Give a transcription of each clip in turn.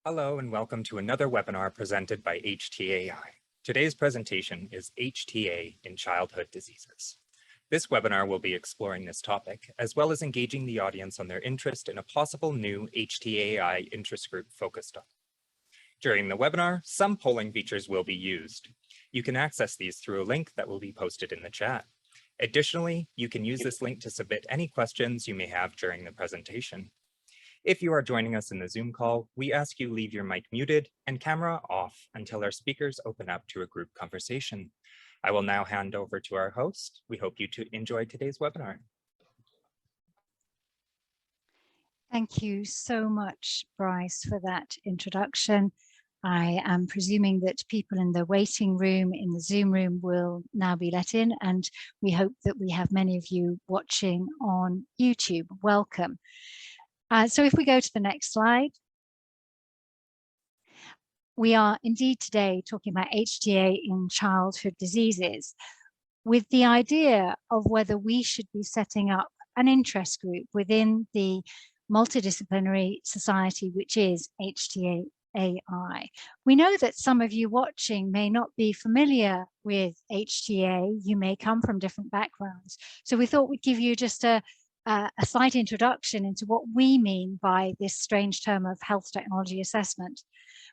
Hello and welcome to another webinar presented by HTAi. Today's presentation is HTA in Childhood Diseases. This webinar will be exploring this topic, as well as engaging the audience on their interest in a possible new HTAi Interest Group focused on. During the webinar, some polling features will be used. You can access these through a link that will be posted in the chat. Additionally, you can use this link to submit any questions you may have during the presentation. If you are joining us in the Zoom call, we ask you leave your mic muted and camera off until our speakers open up to a group conversation. I will now hand over to our host. We hope you enjoy today's webinar. Thank you so much, Bryce, for that introduction. I am presuming that people in the waiting room in the Zoom room will now be let in, and we hope that we have many of you watching on YouTube. Welcome. So if we go to the next slide, we are indeed today talking about HTA in childhood diseases, with the idea of whether we should be setting up an interest group within the multidisciplinary society, which is HTAi. We know that some of you watching may not be familiar with HTA. You may come from different backgrounds. So we thought we'd give you just a slight introduction into what we mean by this strange term of health technology assessment.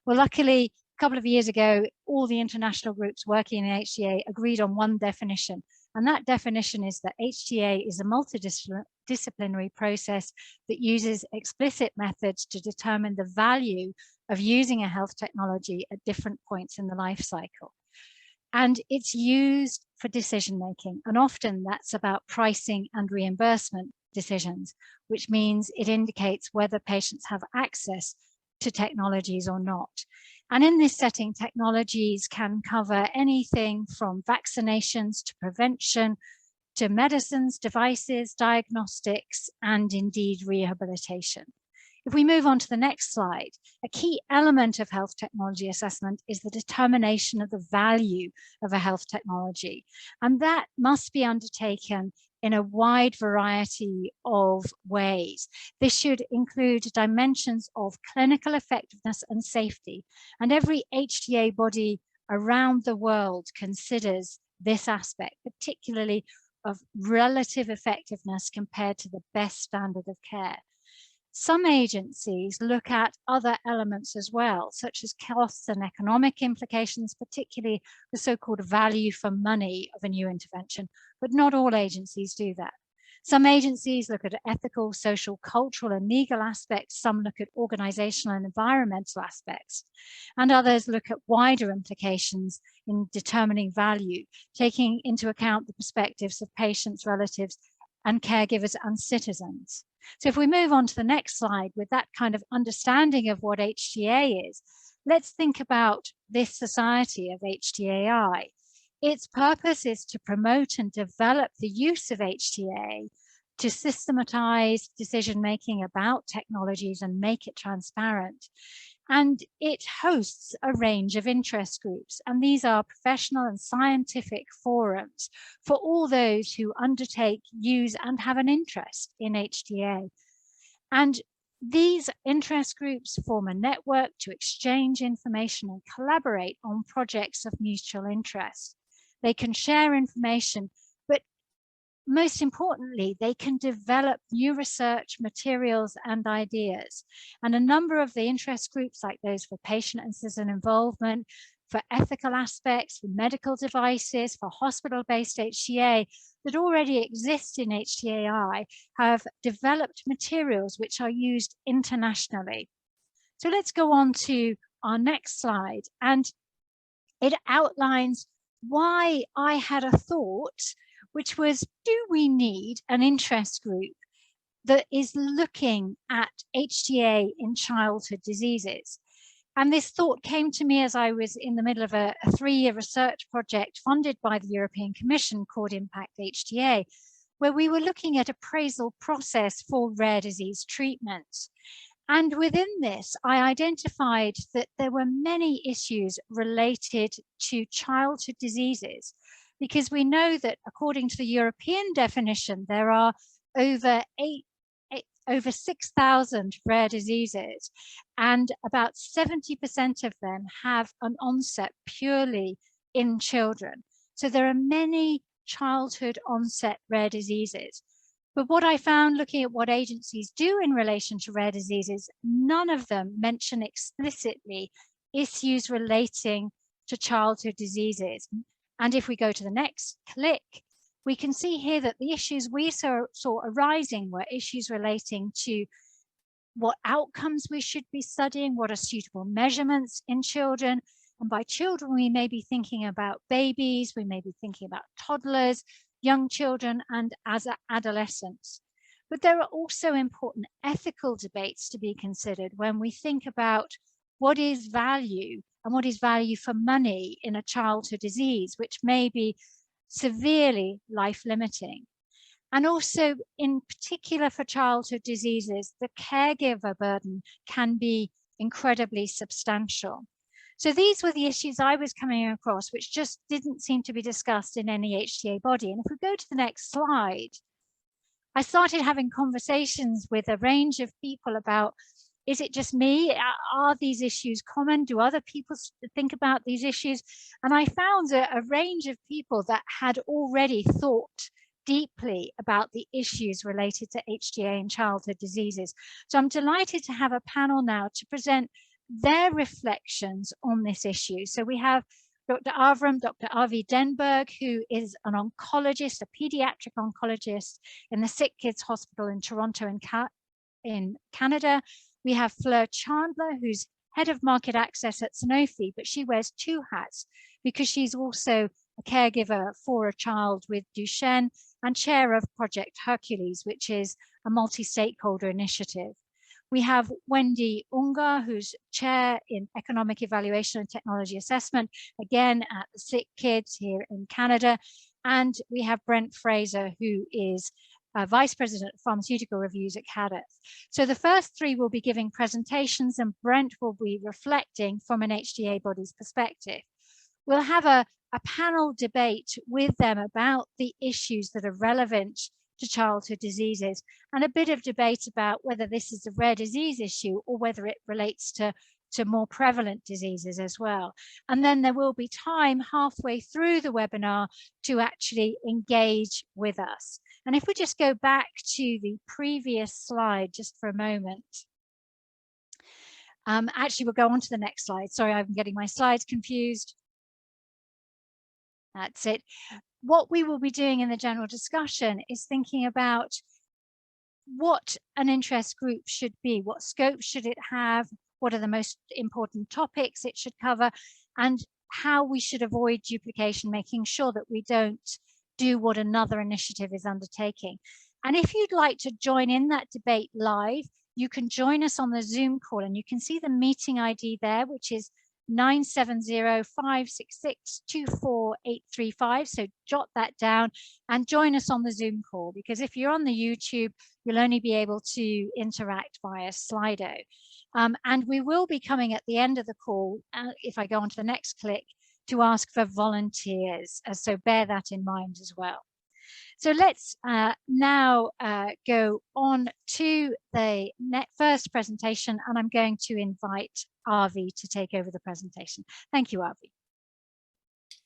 Well, luckily, a couple of years ago, all the international groups working in HTA agreed on one definition. And that definition is that HTA is a multidisciplinary process that uses explicit methods to determine the value of using a health technology at different points in the life cycle. And it's used for decision making. And often that's about pricing and reimbursement decisions, which means it indicates whether patients have access to technologies or not. And in this setting, technologies can cover anything from vaccinations to prevention, to medicines, devices, diagnostics, and indeed rehabilitation. If we move on to the next slide, a key element of health technology assessment is the determination of the value of a health technology. And that must be undertaken in a wide variety of ways. This should include dimensions of clinical effectiveness and safety. And every HTA body around the world considers this aspect, particularly of relative effectiveness compared to the best standard of care. Some agencies look at other elements as well, such as costs and economic implications, particularly the so-called value for money of a new intervention, but not all agencies do that. Some agencies look at ethical, social, cultural, and legal aspects. Some look at organizational and environmental aspects, and others look at wider implications in determining value, taking into account the perspectives of patients, relatives, and caregivers and citizens. So if we move on to the next slide with that kind of understanding of what HTA is, let's think about this society of HTAi. Its purpose is to promote and develop the use of HTA to systematize decision-making about technologies and make it transparent. And it hosts a range of interest groups, and these are professional and scientific forums for all those who undertake, use, and have an interest in HTA. And these interest groups form a network to exchange information and collaborate on projects of mutual interest. They can share information, but most importantly, they can develop new research materials and ideas. And a number of the interest groups, like those for patient and citizen involvement, for ethical aspects, for medical devices, for hospital-based HTA that already exist in HTAi, have developed materials which are used internationally. So let's go on to our next slide. And it outlines why I had a thought, which was, do we need an interest group that is looking at HTA in childhood diseases? And this thought came to me as I was in the middle of a 3-year research project funded by the European Commission called Impact HTA, where we were looking at appraisal process for rare disease treatments. And within this, I identified that there were many issues related to childhood diseases, because we know that according to the European definition, there are over over 6,000 rare diseases, and about 70% of them have an onset purely in children. So there are many childhood onset rare diseases. But what I found looking at what agencies do in relation to rare diseases, none of them mention explicitly issues relating to childhood diseases. And if we go to the next click, we can see here that the issues we saw arising were issues relating to what outcomes we should be studying, what are suitable measurements in children. And by children, we may be thinking about babies, we may be thinking about toddlers, young children, and as adolescents. But there are also important ethical debates to be considered when we think about what is value and what is value for money in a childhood disease, which may be severely life-limiting. And also, in particular for childhood diseases, the caregiver burden can be incredibly substantial. So these were the issues I was coming across, which just didn't seem to be discussed in any HTA body. And if we go to the next slide, I started having conversations with a range of people about, is it just me? Are these issues common? Do other people think about these issues? And I found a range of people that had already thought deeply about the issues related to HTA and childhood diseases. So I'm delighted to have a panel now to present their reflections on this issue. So we have Dr. Avi Denberg, who is an oncologist, a pediatric oncologist in the Sick Kids Hospital in Toronto in Canada. We have Fleur Chandler, who's head of market access at Sanofi, but she wears two hats because she's also a caregiver for a child with Duchenne and chair of Project HERCULES, which is a multi-stakeholder initiative. We have Wendy Ungar, who's chair in economic evaluation and technology assessment, again at the Sick Kids here in Canada. And we have Brent Fraser, who is Vice President of Pharmaceutical Reviews at CADETH. So the first three will be giving presentations and Brent will be reflecting from an HTA body's perspective. We'll have a panel debate with them about the issues that are relevant to childhood diseases and a bit of debate about whether this is a rare disease issue or whether it relates to more prevalent diseases as well. And then there will be time halfway through the webinar to actually engage with us. And if we just go back to the previous slide just for a moment. Actually, we'll go on to the next slide. Sorry, I'm getting my slides confused. That's it. What we will be doing in the general discussion is thinking about what an interest group should be, what scope should it have, what are the most important topics it should cover, and how we should avoid duplication, making sure that we don't do what another initiative is undertaking. And if you'd like to join in that debate live, you can join us on the Zoom call, and you can see the meeting ID there, which is 970-566-24835. So jot that down and join us on the Zoom call, because if you're on the YouTube, you'll only be able to interact via Slido. And we will be coming at the end of the call, if I go on to the next click, to ask for volunteers. So bear that in mind as well. So let's now go on to the first presentation, and I'm going to invite Avi to take over the presentation. Thank you, Avi.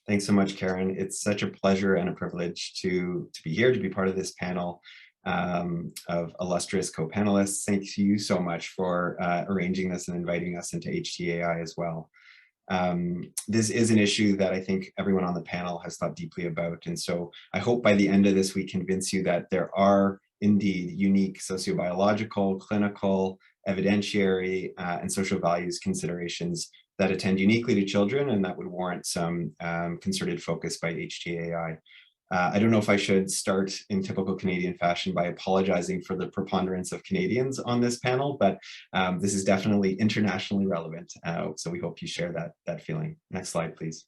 Thanks so much, Karen. It's such a pleasure and a privilege to be here, to be part of this panel of illustrious co-panelists. Thank you so much for arranging this and inviting us into HTAi as well. This is an issue that I think everyone on the panel has thought deeply about. And so I hope by the end of this, we convince you that there are indeed unique sociobiological, clinical, evidentiary, and social values considerations that attend uniquely to children and that would warrant some concerted focus by HTAi. I don't know if I should start in typical Canadian fashion by apologizing for the preponderance of Canadians on this panel, but this is definitely internationally relevant. So we hope you share that feeling. Next slide, please.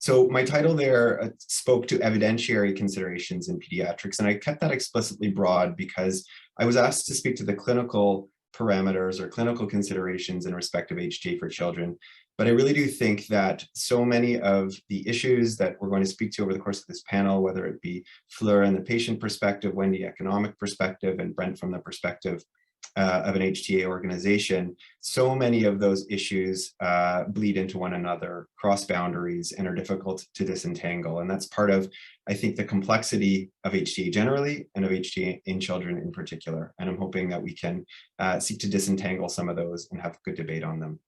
So my title there spoke to evidentiary considerations in pediatrics, and I kept that explicitly broad because I was asked to speak to the clinical parameters or clinical considerations in respect of HTA for children. But I really do think that so many of the issues that we're going to speak to over the course of this panel, whether it be Fleur and the patient perspective, Wendy economic perspective, and Brent from the perspective of an HTA organization, so many of those issues bleed into one another, cross boundaries, and are difficult to disentangle. And that's part of, I think, the complexity of HTA generally and of HTA in children in particular. And I'm hoping that we can seek to disentangle some of those and have good debate on them.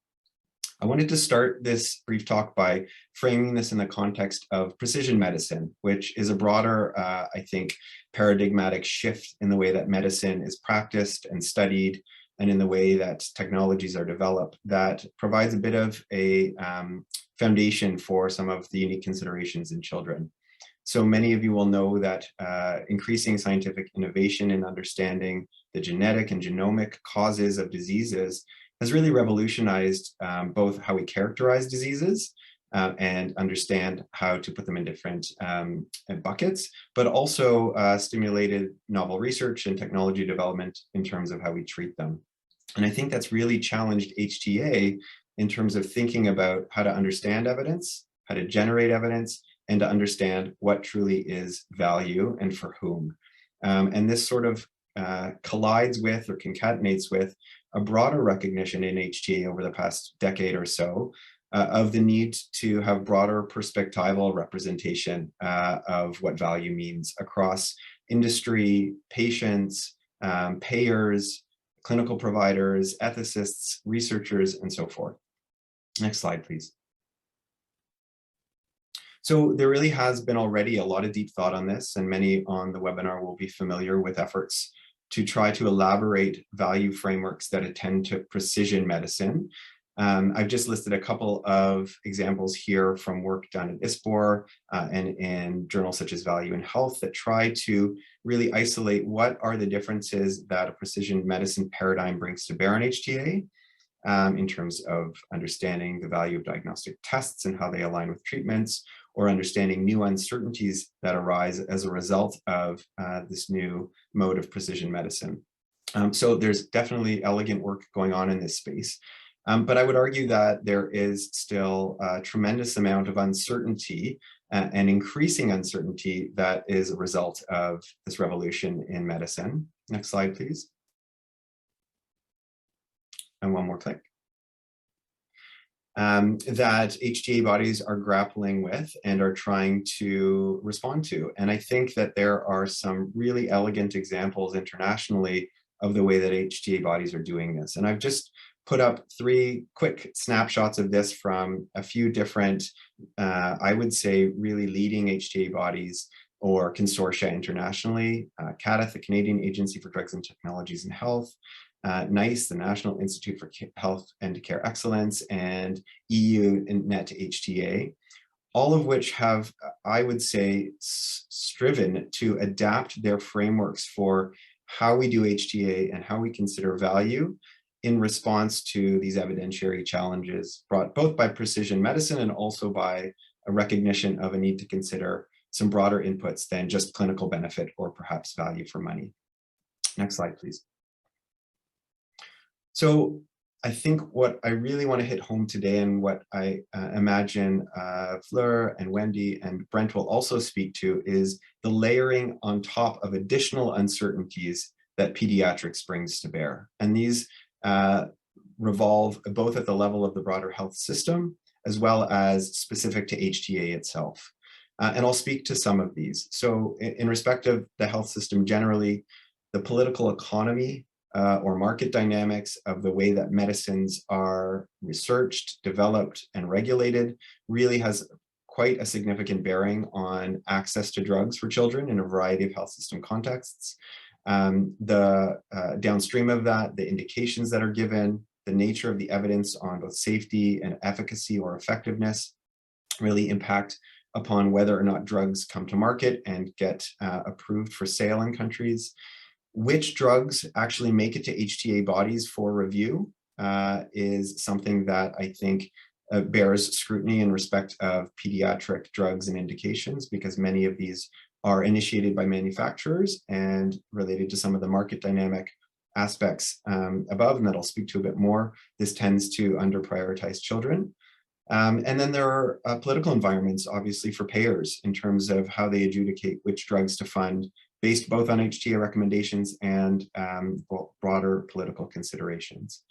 I wanted to start this brief talk by framing this in the context of precision medicine, which is a broader, I think, paradigmatic shift in the way that medicine is practiced and studied, and in the way that technologies are developed, that provides a bit of a foundation for some of the unique considerations in children. So many of you will know that increasing scientific innovation in understanding the genetic and genomic causes of diseases has really revolutionized both how we characterize diseases and understand how to put them in different buckets, but also stimulated novel research and technology development in terms of how we treat them. And I think that's really challenged HTA in terms of thinking about how to understand evidence, how to generate evidence, and to understand what truly is value and for whom. And this sort of collides with or concatenates with a broader recognition in HTA over the past decade or so of the need to have broader perspectival representation of what value means across industry, patients, payers, clinical providers, ethicists, researchers, and so forth. Next slide, please. So there really has been already a lot of deep thought on this, and many on the webinar will be familiar with efforts to try to elaborate value frameworks that attend to precision medicine. I've just listed a couple of examples here from work done at ISPOR and in journals such as Value in Health that try to really isolate what are the differences that a precision medicine paradigm brings to bear on HTA in terms of understanding the value of diagnostic tests and how they align with treatments, or understanding new uncertainties that arise as a result of this new mode of precision medicine. So there's definitely elegant work going on in this space. But I would argue that there is still a tremendous amount of uncertainty and increasing uncertainty that is a result of this revolution in medicine. Next slide, please. And one more click. That HTA bodies are grappling with and are trying to respond to. And I think that there are some really elegant examples internationally of the way that HTA bodies are doing this. And I've just put up 3 quick snapshots of this from a few different, I would say, really leading HTA bodies or consortia internationally. CADTH, the Canadian Agency for Drugs and Technologies in Health, NICE, the National Institute for Health and Care Excellence, and EU Net HTA, all of which have, I would say, striven to adapt their frameworks for how we do HTA and how we consider value in response to these evidentiary challenges brought both by precision medicine and also by a recognition of a need to consider some broader inputs than just clinical benefit or perhaps value for money. Next slide, please. So I think what I really want to hit home today, and what I imagine Fleur and Wendy and Brent will also speak to, is the layering on top of additional uncertainties that pediatrics brings to bear. And these revolve both at the level of the broader health system as well as specific to HTA itself. And I'll speak to some of these. So in respect of the health system generally, the political economy or market dynamics of the way that medicines are researched, developed, and regulated really has quite a significant bearing on access to drugs for children in a variety of health system contexts. Downstream of that, the indications that are given, the nature of the evidence on both safety and efficacy or effectiveness really impact upon whether or not drugs come to market and get approved for sale in countries. Which drugs actually make it to HTA bodies for review is something that I think bears scrutiny in respect of pediatric drugs and indications, because many of these are initiated by manufacturers and related to some of the market dynamic aspects above, and that I'll speak to a bit more. This tends to under-prioritize children. And then there are political environments, obviously, for payers in terms of how they adjudicate which drugs to fund, based both on HTA recommendations and broader political considerations.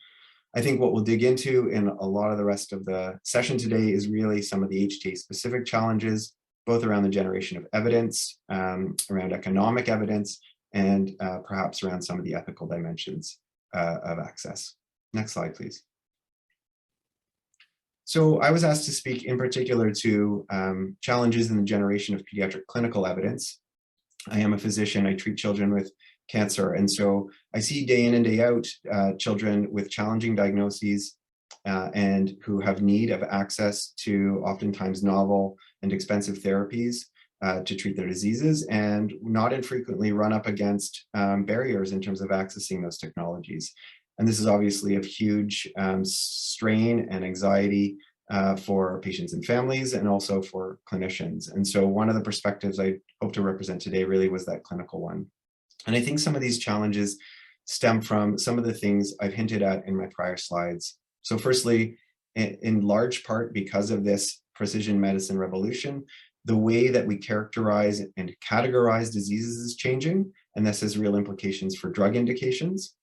I think what we'll dig into in a lot of the rest of the session today is really some of the HTA-specific challenges, both around the generation of evidence, around economic evidence, and perhaps around some of the ethical dimensions of access. Next slide, please. So I was asked to speak in particular to challenges in the generation of pediatric clinical evidence. I am a physician, I treat children with cancer, and so I see day in and day out children with challenging diagnoses and who have need of access to oftentimes novel and expensive therapies to treat their diseases, and not infrequently run up against barriers in terms of accessing those technologies. And this is obviously of huge strain and anxiety for patients and families, and also for clinicians. And so one of the perspectives I hope to represent today really was that clinical one. And I think some of these challenges stem from some of the things I've hinted at in my prior slides. So firstly, in large part because of this precision medicine revolution, the way that we characterize and categorize diseases is changing, and this has real implications for drug indications.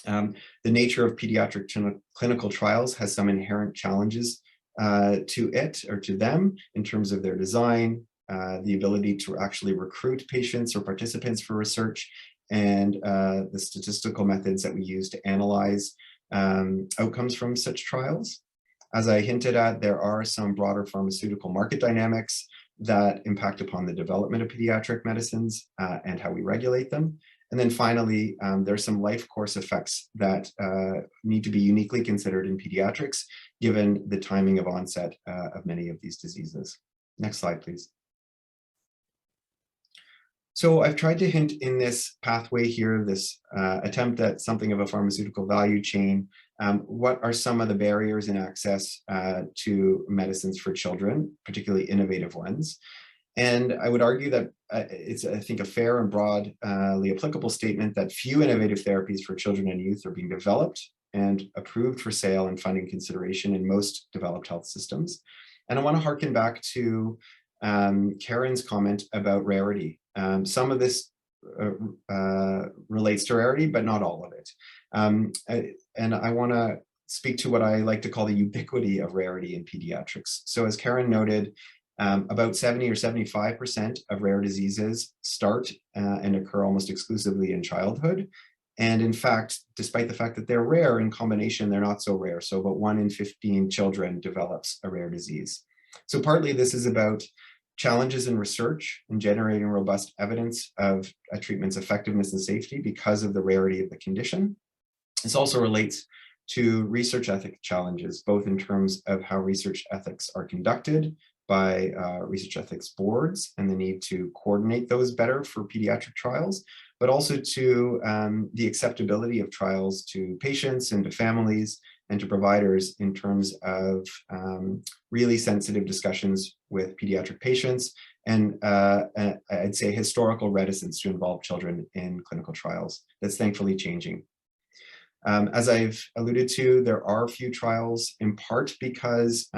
The nature of pediatric clinical trials has some inherent challenges to it or to them in terms of their design, the ability to actually recruit patients or participants for research, and the statistical methods that we use to analyze outcomes from such trials. As I hinted at, there are some broader pharmaceutical market dynamics that impact upon the development of pediatric medicines and how we regulate them. And then finally, there's some life course effects that need to be uniquely considered in pediatrics, given the timing of onset of many of these diseases. Next slide, please. So I've tried to hint in this pathway here, this attempt at something of a pharmaceutical value chain. What are some of the barriers in access to medicines for children, particularly innovative ones? And I would argue that it's, I think, a fair and broadly applicable statement that few innovative therapies for children and youth are being developed and approved for sale and funding consideration in most developed health systems. And I want to harken back to Karen's comment about rarity. Some of this relates to rarity, but not all of it. And I want to speak to what I like to call the ubiquity of rarity in pediatrics. So as Karen noted, about 70 or 75% of rare diseases start and occur almost exclusively in childhood. And in fact, despite the fact that they're rare, in combination, they're not so rare. So about 1 in 15 children develops a rare disease. So partly this is about challenges in research and generating robust evidence of a treatment's effectiveness and safety because of the rarity of the condition. This also relates to research ethic challenges, both in terms of how research ethics are conducted by research ethics boards and the need to coordinate those better for pediatric trials, but also to the acceptability of trials to patients and to families and to providers in terms of really sensitive discussions with pediatric patients and I'd say historical reticence to involve children in clinical trials. That's thankfully changing. As I've alluded to, there are few trials in part because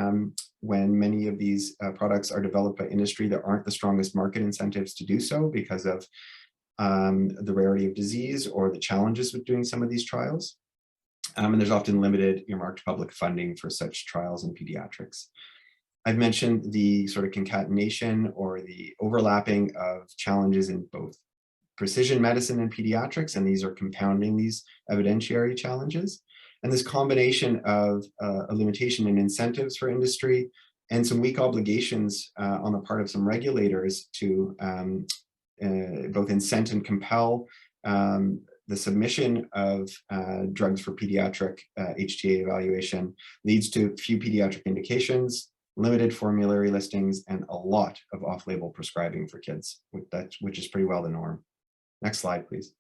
when many of these products are developed by industry, there aren't the strongest market incentives to do so because of the rarity of disease or the challenges with doing some of these trials. And there's often limited earmarked public funding for such trials in pediatrics. I've mentioned the sort of concatenation or the overlapping of challenges in both precision medicine and pediatrics, and these are compounding these evidentiary challenges. And this combination of a limitation in incentives for industry and some weak obligations on the part of some regulators to both incent and compel the submission of drugs for pediatric HTA evaluation leads to few pediatric indications, limited formulary listings, and a lot of off-label prescribing for kids, which is pretty well the norm. Next slide, please.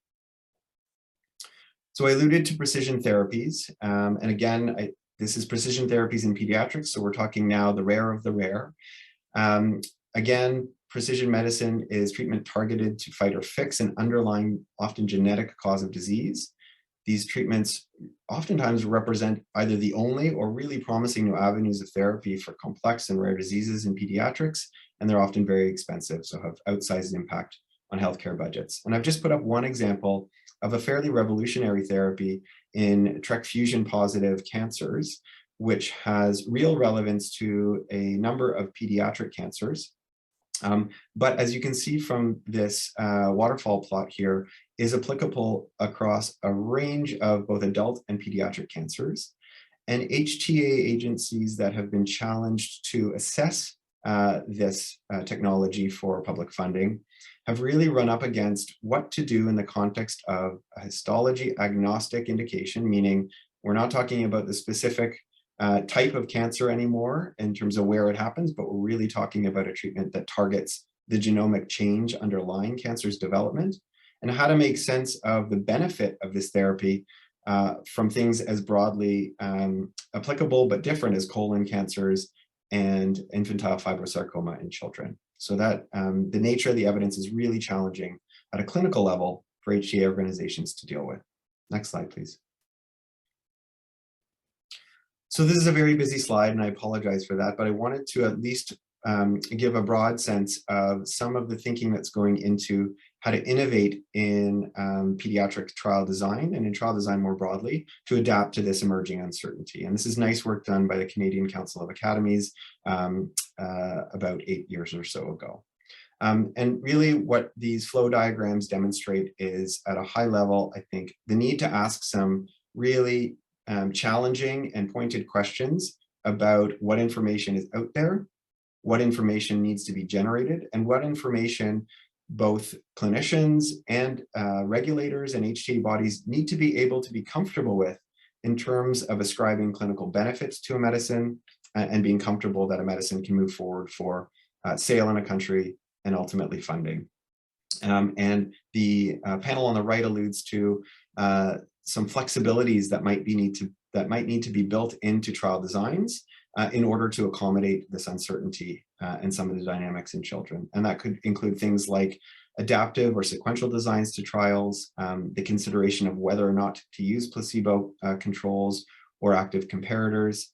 So I alluded to precision therapies, and again, this is precision therapies in pediatrics, so we're talking now the rare of the rare. Again, precision medicine is treatment targeted to fight or fix an underlying, often genetic cause of disease. these treatments oftentimes represent either the only or really promising new avenues of therapy for complex and rare diseases in pediatrics, and they're often very expensive, so have outsized impact on healthcare budgets. And I've just put up one example of a fairly revolutionary therapy in TRK fusion positive cancers, which has real relevance to a number of pediatric cancers. But as you can see from this waterfall plot here, is applicable across a range of both adult and pediatric cancers. And HTA agencies that have been challenged to assess this technology for public funding have really run up against what to do in the context of a histology agnostic indication, meaning we're not talking about the specific type of cancer anymore in terms of where it happens, but we're really talking about a treatment that targets the genomic change underlying cancer's development, and how to make sense of the benefit of this therapy from things as broadly applicable but different as colon cancers and infantile fibrosarcoma in children. So that the nature of the evidence is really challenging at a clinical level for HTA organizations to deal with. Next slide, please. So this is a very busy slide, and I apologize for that, but I wanted to at least give a broad sense of some of the thinking that's going into how to innovate in pediatric trial design and in trial design more broadly to adapt to this emerging uncertainty. And this is nice work done by the Canadian Council of Academies about 8 years or so ago. And really what these flow diagrams demonstrate is, at a high level, I think, the need to ask some really challenging and pointed questions about what information is out there, what information needs to be generated, and what information both clinicians and regulators and HTA bodies need to be able to be comfortable with in terms of ascribing clinical benefits to a medicine and being comfortable that a medicine can move forward for sale in a country and ultimately funding. And the panel on the right alludes to some flexibilities that might need to be built into trial designs in order to accommodate this uncertainty and some of the dynamics in children. And that could include things like adaptive or sequential designs to trials, the consideration of whether or not to use placebo controls or active comparators,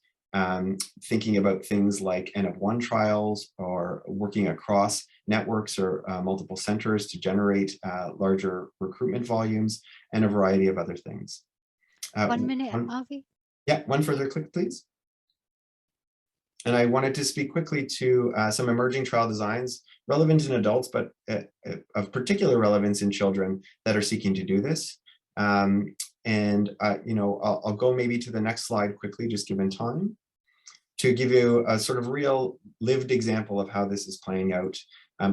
thinking about things like N of 1 trials, or working across networks or multiple centers to generate larger recruitment volumes, and a variety of other things. 1 minute, Avi. Yeah, one further click, please. And I wanted to speak quickly to some emerging trial designs relevant in adults, but of particular relevance in children that are seeking to do this. I'll go maybe to the next slide quickly, just given time, to give you a sort of real lived example of how this is playing out.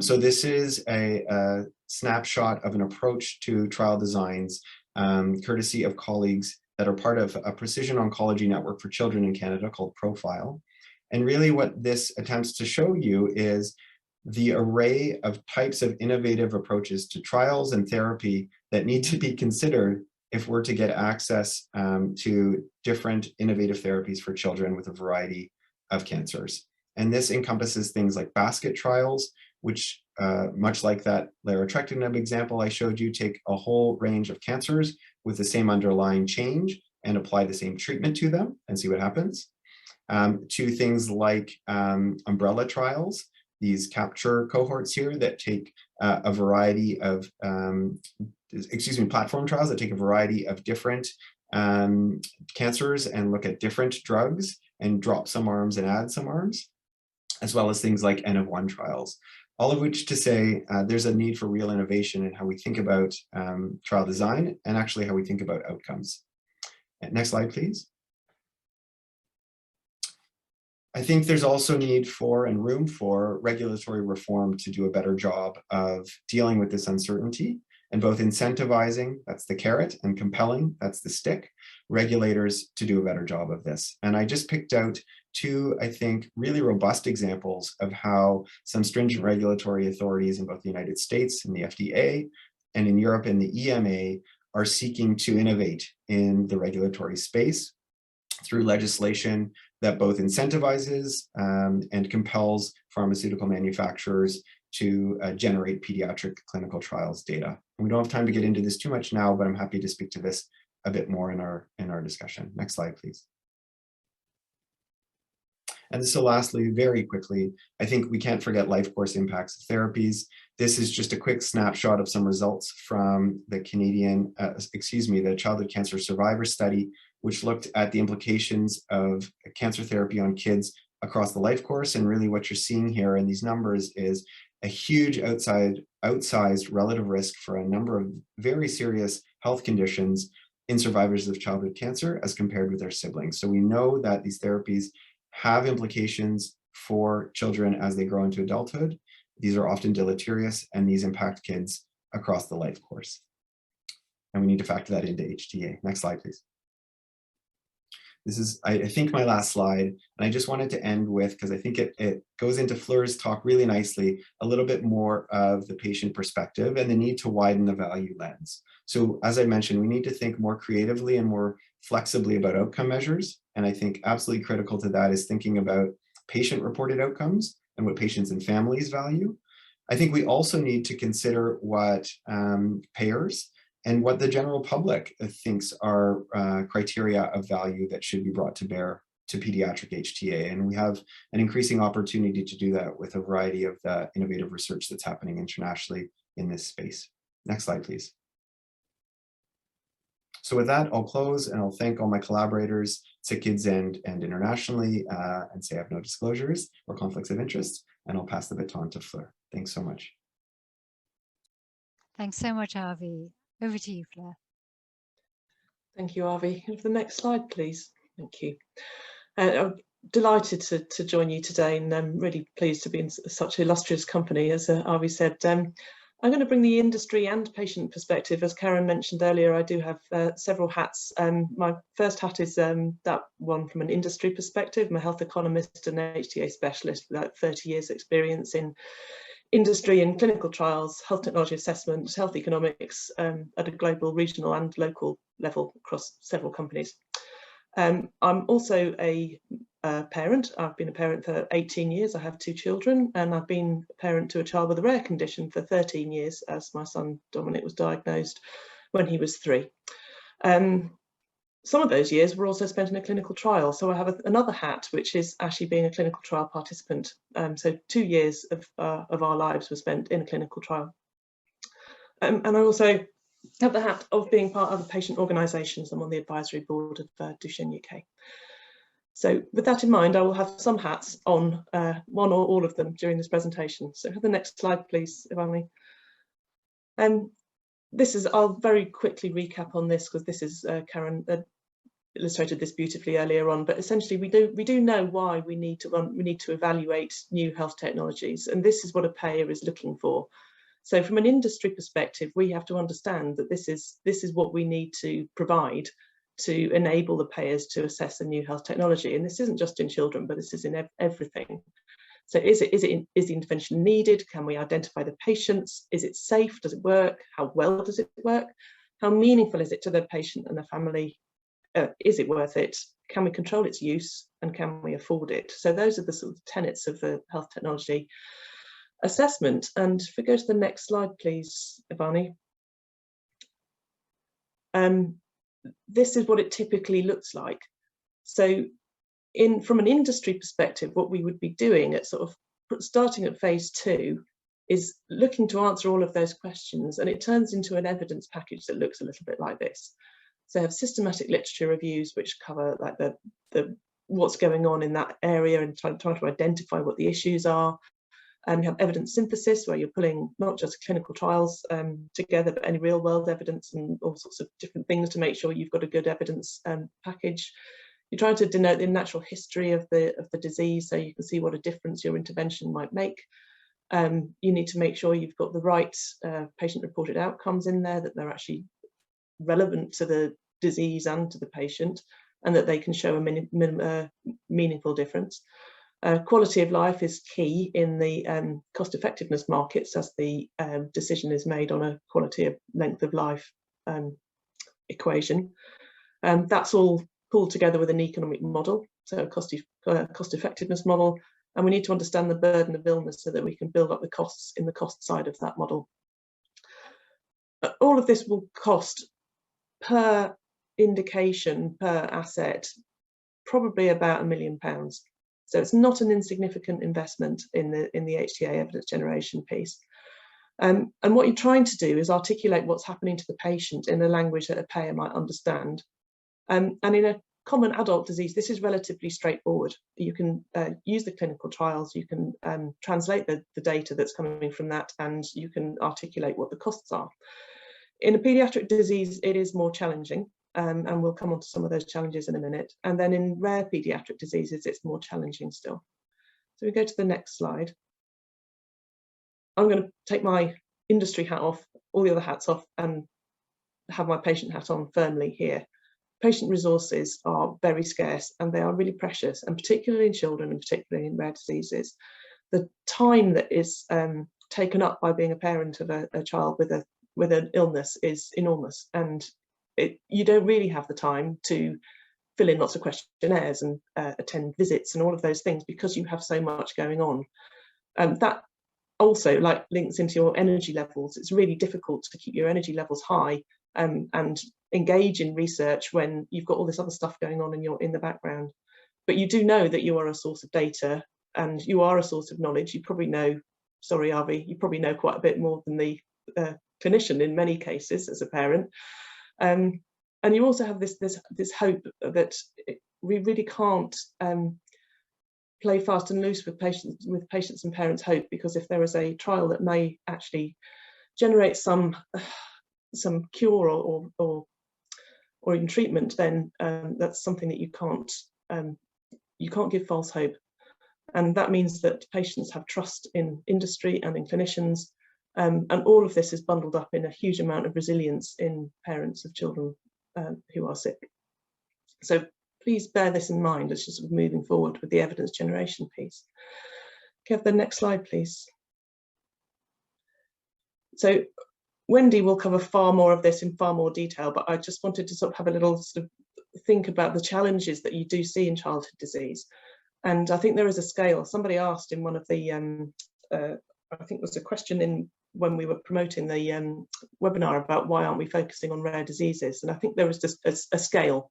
So this is a snapshot of an approach to trial designs, courtesy of colleagues that are part of a precision oncology network for children in Canada called Profile. And really what this attempts to show you is the array of types of innovative approaches to trials and therapy that need to be considered if we're to get access to different innovative therapies for children with a variety of cancers. And this encompasses things like basket trials, which much like that larotrectinib example I showed you, take a whole range of cancers with the same underlying change and apply the same treatment to them and see what happens. To things like umbrella trials, these capture cohorts here that take a variety of, platform trials that take a variety of different cancers and look at different drugs and drop some arms and add some arms, as well as things like N of 1 trials. All of which to say there's a need for real innovation in how we think about trial design and actually how we think about outcomes. Next slide, please. I think there's also need for and room for regulatory reform to do a better job of dealing with this uncertainty, and both incentivizing, that's the carrot, and compelling, that's the stick, regulators to do a better job of this. And I just picked out two, I think, really robust examples of how some stringent regulatory authorities in both the United States and the FDA, and in Europe and the EMA, are seeking to innovate in the regulatory space through legislation that both incentivizes and compels pharmaceutical manufacturers to generate pediatric clinical trials data. And we don't have time to get into this too much now, but I'm happy to speak to this a bit more in our discussion. Next slide, please. And so lastly, very quickly, I think we can't forget life course impacts of therapies. This is just a quick snapshot of some results from the the Childhood Cancer Survivor Study, which looked at the implications of cancer therapy on kids across the life course. And really what you're seeing here in these numbers is a huge outsized relative risk for a number of very serious health conditions in survivors of childhood cancer as compared with their siblings. So we know that these therapies have implications for children as they grow into adulthood. These are often deleterious, and these impact kids across the life course. And we need to factor that into HTA. Next slide, please. This is, I think, my last slide, and I just wanted to end with, because I think it goes into Fleur's talk really nicely, a little bit more of the patient perspective and the need to widen the value lens. So as I mentioned, we need to think more creatively and more flexibly about outcome measures. And I think absolutely critical to that is thinking about patient-reported outcomes and what patients and families value. I think we also need to consider what payers and what the general public thinks are criteria of value that should be brought to bear to pediatric HTA. And we have an increasing opportunity to do that with a variety of the innovative research that's happening internationally in this space. Next slide, please. So with that, I'll close and I'll thank all my collaborators, SickKids and internationally, and say I have no disclosures or conflicts of interest, and I'll pass the baton to Fleur. Thanks so much. Thanks so much, Avi. Over to you, Fleur. Thank you, Avi. The next slide, please. Thank you. I'm delighted to join you today, and I'm really pleased to be in such illustrious company. As Avi said, I'm going to bring the industry and patient perspective. As Karen mentioned earlier, I do have several hats. My first hat is that one from an industry perspective. I'm a health economist and HTA specialist with about 30 years experience in industry and clinical trials, health technology assessment, health economics at a global, regional and local level across several companies. I'm also a parent. I've been a parent for 18 years. I have 2 children, and I've been a parent to a child with a rare condition for 13 years, as my son Dominic was diagnosed when he was 3. Some of those years were also spent in a clinical trial. So I have another hat, which is actually being a clinical trial participant. So 2 years of our lives were spent in a clinical trial. And I also have the hat of being part of the patient organisations. I'm on the advisory board of Duchenne UK. So with that in mind, I will have some hats on, one or all of them during this presentation. So have the next slide, please, Ivani. I'll very quickly recap on this, because this is Karen illustrated this beautifully earlier on. But essentially, we do know why we need to evaluate new health technologies, and this is what a payer is looking for. So from an industry perspective, we have to understand that this is what we need to provide to enable the payers to assess a new health technology. And this isn't just in children, but this is in everything. So is the intervention needed? Can we identify the patients? Is it safe? Does it work? How well does it work? How meaningful is it to the patient and the family? Is it worth it? Can we control its use? And can we afford it? So those are the sort of tenets of the health technology assessment. And if we go to the next slide, please, Ivani. This is what it typically looks like. So from an industry perspective, what we would be doing at sort of starting at phase 2 is looking to answer all of those questions, and it turns into an evidence package that looks a little bit like this. So I have systematic literature reviews which cover like the what's going on in that area and trying to identify what the issues are. And you have evidence synthesis, where you're pulling not just clinical trials together, but any real world evidence and all sorts of different things to make sure you've got a good evidence package. You're trying to denote the natural history of the disease, so you can see what a difference your intervention might make. You need to make sure you've got the right patient-reported outcomes in there, that they're actually relevant to the disease and to the patient, and that they can show a meaningful difference. Quality of life is key in the cost effectiveness markets, as the decision is made on a quality of length of life equation. That's all pulled together with an economic model, so a cost effectiveness model, and we need to understand the burden of illness so that we can build up the costs in the cost side of that model. All of this will cost per indication per asset, probably about £1 million. So it's not an insignificant investment in the HTA evidence generation piece. And what you're trying to do is articulate what's happening to the patient in a language that a payer might understand. And in a common adult disease, this is relatively straightforward. You can use the clinical trials, you can translate the data that's coming from that, and you can articulate what the costs are. In a pediatric disease, it is more challenging, and we'll come on to some of those challenges in a minute. And then in rare pediatric diseases, it's more challenging still. So we go to the next slide. I'm going to take my industry hat off, all the other hats off, and have my patient hat on firmly here. Patient resources are very scarce and they are really precious, and particularly in children and particularly in rare diseases. The time that is taken up by being a parent of a child with an illness is enormous, and you don't really have the time to fill in lots of questionnaires and attend visits and all of those things because you have so much going on. That also links into your energy levels. It's really difficult to keep your energy levels high and engage in research when you've got all this other stuff going on in the background. But you do know that you are a source of data and you are a source of knowledge. You probably know, sorry Avi, you probably know quite a bit more than the clinician in many cases as a parent. And you also have this hope that we really can't play fast and loose with patients and parents' hope, because if there is a trial that may actually generate some cure or in treatment, then that's something that you can't give false hope. And that means that patients have trust in industry and in clinicians, and all of this is bundled up in a huge amount of resilience in parents of children who are sick. So please bear this in mind as you're sort of moving forward with the evidence generation piece. Can I have the next slide, please? So Wendy will cover far more of this in far more detail, but I just wanted to sort of have a little sort of think about the challenges that you do see in childhood disease. And I think there is a scale. Somebody asked in one of the, I think it was a question when we were promoting the webinar about why aren't we focusing on rare diseases? And I think there was just a scale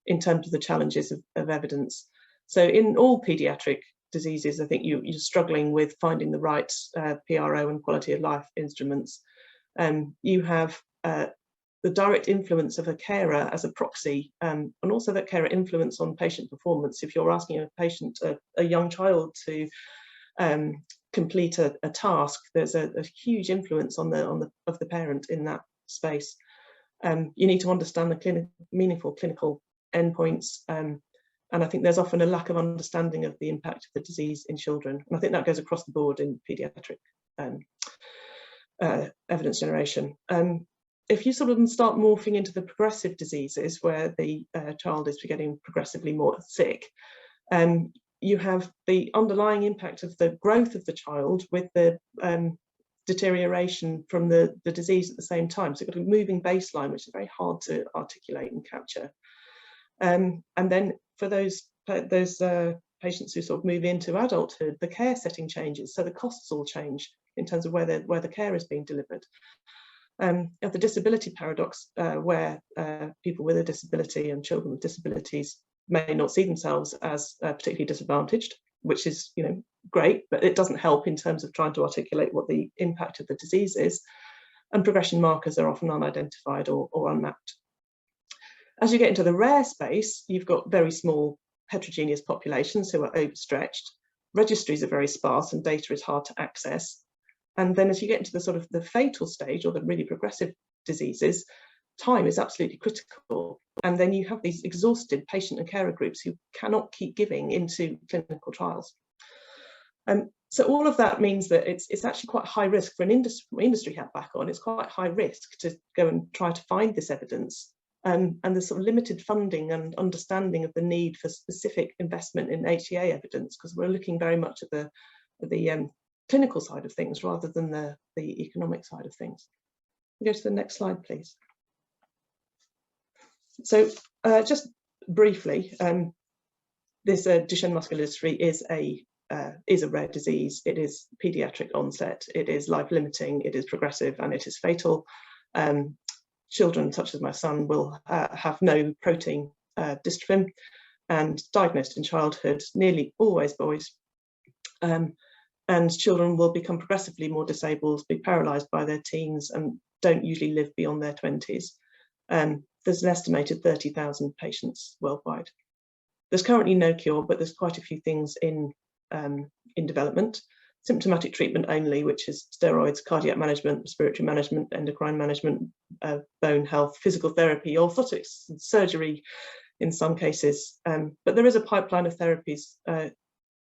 in terms of the challenges of evidence. So in all pediatric diseases, I think you're struggling with finding the right PRO and quality of life instruments. You have the direct influence of a carer as a proxy, and also that carer influence on patient performance. If you're asking a patient, a young child, to complete a task, there's a huge influence of the parent in that space. You need to understand the meaningful clinical endpoints, and I think there's often a lack of understanding of the impact of the disease in children, and I think that goes across the board in paediatric evidence generation. If you sort of start morphing into the progressive diseases where the child is getting progressively more sick, you have the underlying impact of the growth of the child with the deterioration from the disease at the same time. So you've got a moving baseline, which is very hard to articulate and capture. And then for those patients who sort of move into adulthood, the care setting changes, so the costs all change in terms of where the care is being delivered. You have the disability paradox, where people with a disability and children with disabilities may not see themselves as particularly disadvantaged, which is, great, but it doesn't help in terms of trying to articulate what the impact of the disease is. And progression markers are often unidentified or unmapped. As you get into the rare space, you've got very small heterogeneous populations who are overstretched. Registries are very sparse and data is hard to access. And then as you get into the sort of the fatal stage or the really progressive diseases, time is absolutely critical. And then you have these exhausted patient and carer groups who cannot keep giving into clinical trials. So all of that means that it's actually quite high risk for an industry hat back on. It's quite high risk to go and try to find this evidence. And the sort of limited funding and understanding of the need for specific investment in HTA evidence, because we're looking very much at the clinical side of things rather than the economic side of things. Go to the next slide, please. So just briefly, this Duchenne muscular dystrophy is a rare disease. It is pediatric onset, it is life limiting, it is progressive, and it is fatal. children such as my son will have no protein dystrophin, and diagnosed in childhood, nearly always boys. And children will become progressively more disabled, be paralysed by their teens, and don't usually live beyond their 20s. There's an estimated 30,000 patients worldwide. There's currently no cure, but there's quite a few things in development. Symptomatic treatment only, which is steroids, cardiac management, respiratory management, endocrine management, bone health, physical therapy, orthotics, surgery in some cases. But there is a pipeline of therapies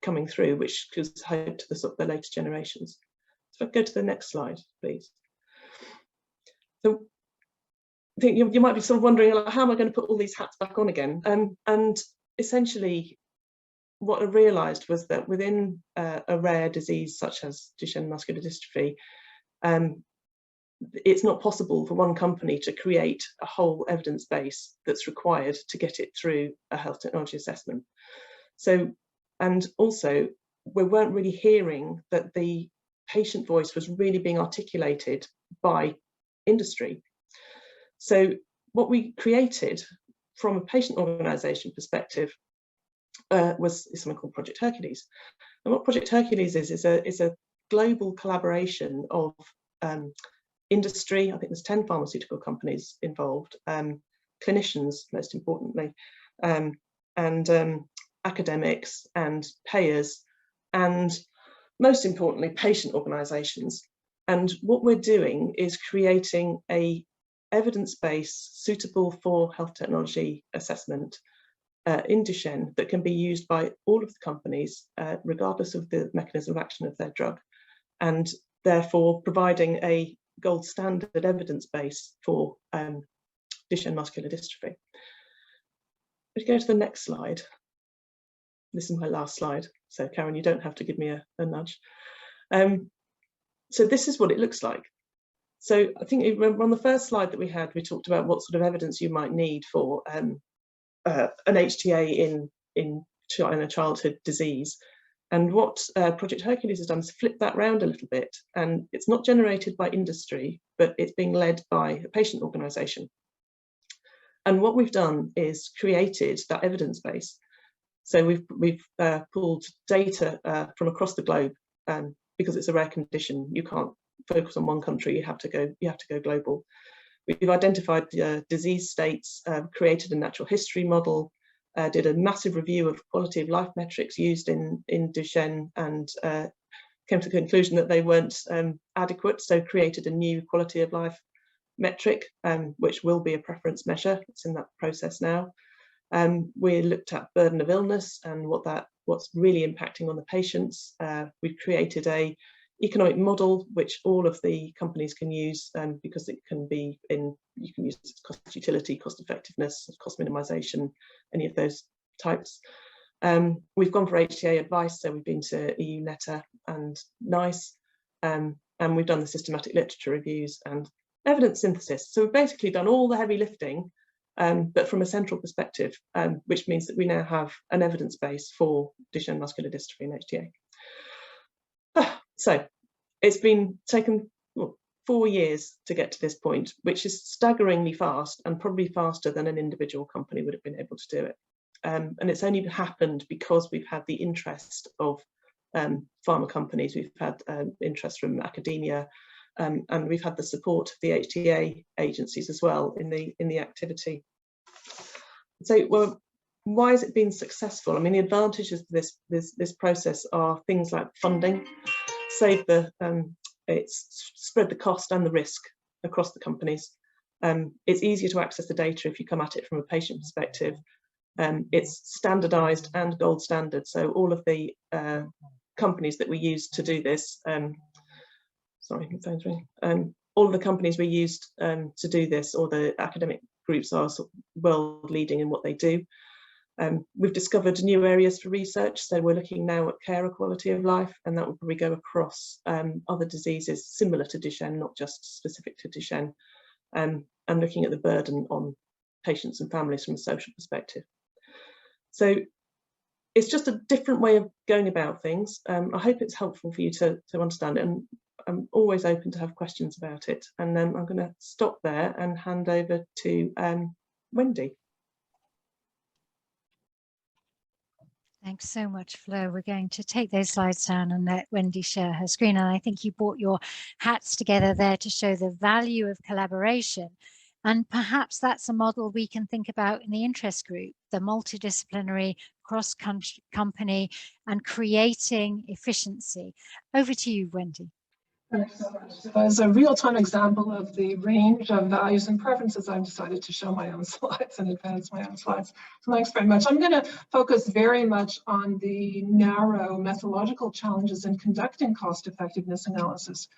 coming through, which gives hope to the sort of the later generations. So if I go to the next slide, please. So I think you might be sort of wondering, like, how am I going to put all these hats back on again? And essentially, what I realised was that within a rare disease such as Duchenne muscular dystrophy, it's not possible for one company to create a whole evidence base that's required to get it through a health technology assessment. So, and also, we weren't really hearing that the patient voice was really being articulated by industry. So what we created from a patient organisation perspective was something called Project HERCULES. And what Project HERCULES is a global collaboration of industry. I think there's 10 pharmaceutical companies involved, clinicians most importantly, and academics and payers, and most importantly patient organisations. And what we're doing is creating a evidence base suitable for health technology assessment in Duchenne that can be used by all of the companies, regardless of the mechanism of action of their drug, and therefore providing a gold standard evidence base for Duchenne muscular dystrophy. If we go to the next slide. This is my last slide, so Karen, you don't have to give me a nudge. So this is what it looks like. So I think remember on the first slide that we had, we talked about what sort of evidence you might need for an HTA in a childhood disease. And what Project HERCULES has done is flip that round a little bit, and it's not generated by industry, but it's being led by a patient organisation. And what we've done is created that evidence base. So we've pulled data from across the globe, because it's a rare condition. You can't focus on one country. You have to go global. We've identified disease states, created a natural history model, did a massive review of quality of life metrics used in Duchenne, and came to the conclusion that they weren't adequate. So created a new quality of life metric, which will be a preference measure. It's in that process now. We looked at burden of illness and what's really impacting on the patients. We've created a economic model which all of the companies can use, because it can be you can use cost utility, cost effectiveness, cost minimization, any of those types. We've gone for HTA advice, so we've been to EU Netta and NICE, and we've done the systematic literature reviews and evidence synthesis. So we've basically done all the heavy lifting, but from a central perspective, which means that we now have an evidence base for Duchenne muscular dystrophy and HTA. So it's been taken 4 years to get to this point, which is staggeringly fast, and probably faster than an individual company would have been able to do it. And it's only happened because we've had the interest of pharma companies, we've had interest from academia, and we've had the support of the HTA agencies as well in the activity. So, well, why has it been successful? I mean, the advantages of this process are things like funding, it's spread the cost and the risk across the companies. It's easier to access the data if you come at it from a patient perspective. It's standardized and gold standard. So all of the companies that we use to do this, sorry, my phone's ringing. All of the companies we used to do this, or the academic groups, are sort of world leading in what they do. We've discovered new areas for research, so we're looking now at carer quality of life, and that will probably go across other diseases similar to Duchenne, not just specific to Duchenne, and looking at the burden on patients and families from a social perspective. So it's just a different way of going about things. I hope it's helpful for you to understand it. And I'm always open to have questions about it. And I'm going to stop there and hand over to Wendy. Thanks so much, Flo. We're going to take those slides down and let Wendy share her screen. And I think you brought your hats together there to show the value of collaboration. And perhaps that's a model we can think about in the interest group, the multidisciplinary cross-company and creating efficiency. Over to you, Wendy. Thanks so much. As a real-time example of the range of values and preferences, I've decided to show my own slides and advance my own slides. So thanks very much. I'm going to focus very much on the narrow methodological challenges in conducting cost-effectiveness analysis.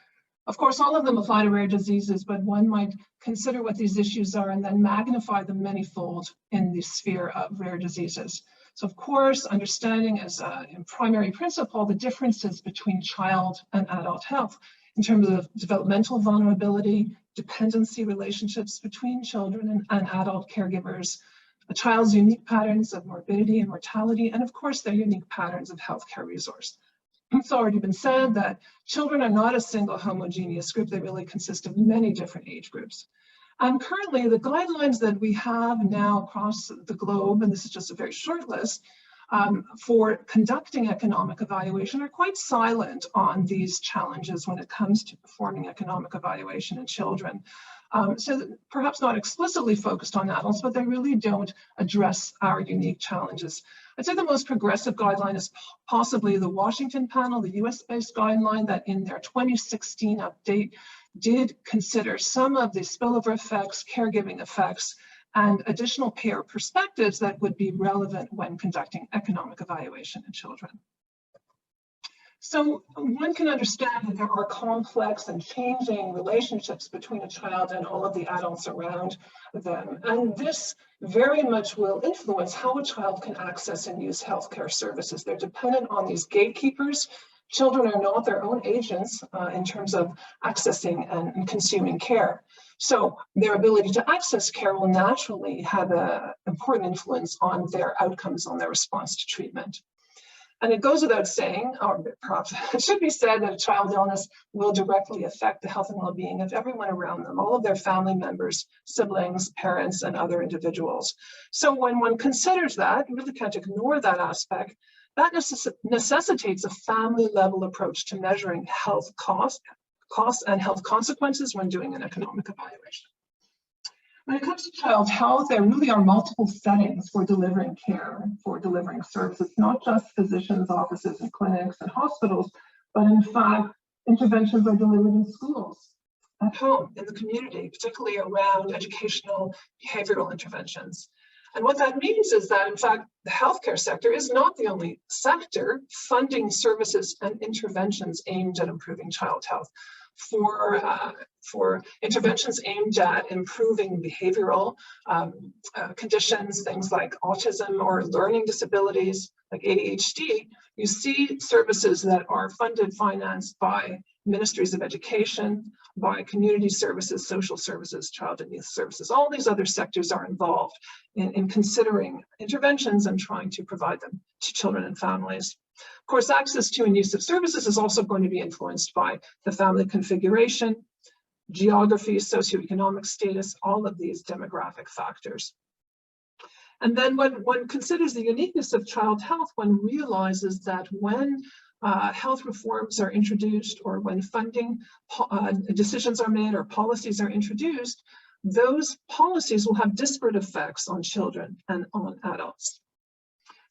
Of course, all of them apply to rare diseases, but one might consider what these issues are and then magnify them manyfold in the sphere of rare diseases. So of course, understanding as a primary principle the differences between child and adult health in terms of developmental vulnerability, dependency relationships between children and adult caregivers, a child's unique patterns of morbidity and mortality, and of course, their unique patterns of healthcare resource. It's already been said that children are not a single homogeneous group. They really consist of many different age groups. And currently, the guidelines that we have now across the globe, and this is just a very short list, for conducting economic evaluation are quite silent on these challenges when it comes to performing economic evaluation in children. So perhaps not explicitly focused on adults, but they really don't address our unique challenges. I'd say the most progressive guideline is possibly the Washington panel, the US-based guideline that in their 2016 update did consider some of the spillover effects, caregiving effects, and additional payer perspectives that would be relevant when conducting economic evaluation in children. So one can understand that there are complex and changing relationships between a child and all of the adults around them. And this very much will influence how a child can access and use healthcare services. They're dependent on these gatekeepers. Children are not their own agents in terms of accessing and consuming care. So their ability to access care will naturally have an important influence on their outcomes, on their response to treatment. And it goes without saying, or perhaps it should be said, that a child's illness will directly affect the health and well-being of everyone around them, all of their family members, siblings, parents, and other individuals. So when one considers that, you really can't ignore that aspect, that necessitates a family-level approach to measuring health costs and health consequences when doing an economic evaluation. When it comes to child health, there really are multiple settings for delivering care, for delivering services, not just physicians' offices and clinics and hospitals, but in fact, interventions are delivered in schools, at home, in the community, particularly around educational behavioral interventions. And what that means is that, in fact, the healthcare sector is not the only sector funding services and interventions aimed at improving child health. For interventions aimed at improving behavioral conditions, things like autism or learning disabilities like ADHD, you see services that are funded, financed by ministries of education, by community services, social services, child and youth services. All these other sectors are involved in considering interventions and trying to provide them to children and families. Of course, access to and use of services is also going to be influenced by the family configuration, geography, socioeconomic status, all of these demographic factors. And then when one considers the uniqueness of child health, one realizes that when health reforms are introduced or when funding decisions are made or policies are introduced, those policies will have disparate effects on children and on adults.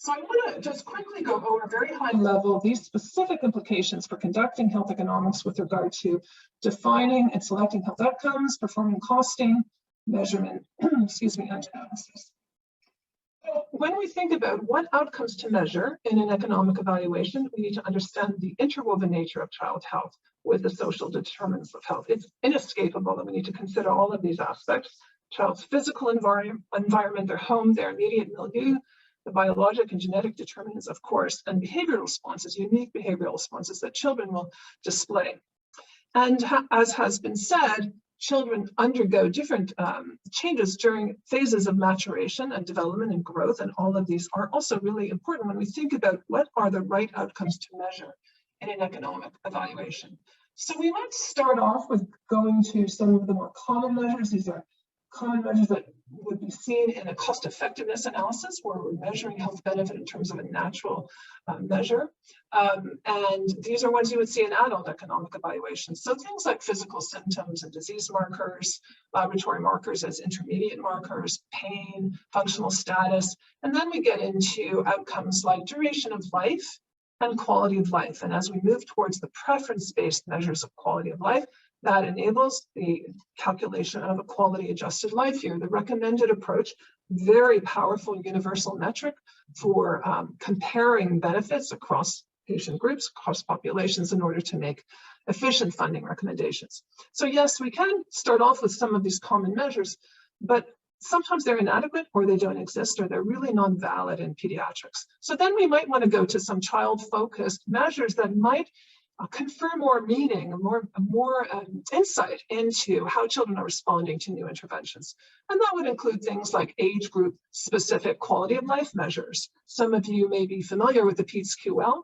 So I want to just quickly go over very high level these specific implications for conducting health economics with regard to defining and selecting health outcomes, performing costing, measurement, excuse me, and analysis. So when we think about what outcomes to measure in an economic evaluation, we need to understand the interwoven nature of child health with the social determinants of health. It's inescapable that we need to consider all of these aspects: child's physical environment, their home, their immediate milieu, the biologic and genetic determinants, of course, and behavioral responses, unique behavioral responses that children will display. And as has been said, children undergo different changes during phases of maturation and development and growth, and all of these are also really important when we think about what are the right outcomes to measure in an economic evaluation. So we might start off with going to some of the more common measures. These are common measures that would be seen in a cost effectiveness analysis where we're measuring health benefit in terms of a natural measure. And these are ones you would see in adult economic evaluations. So things like physical symptoms and disease markers, laboratory markers as intermediate markers, pain, functional status. And then we get into outcomes like duration of life and quality of life. And as we move towards the preference-based measures of quality of life, that enables the calculation of a quality adjusted life year, the recommended approach, very powerful universal metric for comparing benefits across patient groups, across populations in order to make efficient funding recommendations. So yes, we can start off with some of these common measures, but sometimes they're inadequate or they don't exist or they're really non-valid in pediatrics. So then we might want to go to some child-focused measures that might confer more meaning, more insight into how children are responding to new interventions. And that would include things like age group specific quality of life measures. Some of you may be familiar with the PedsQL.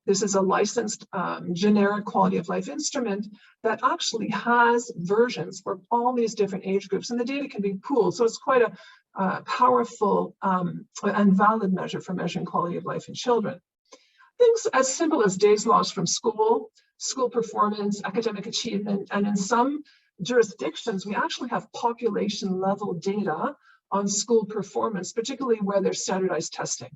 This is a licensed generic quality of life instrument that actually has versions for all these different age groups, and the data can be pooled. So it's quite a powerful and valid measure for measuring quality of life in children. Things as simple as days lost from school, school performance, academic achievement, and in some jurisdictions, we actually have population level data on school performance, particularly where there's standardized testing.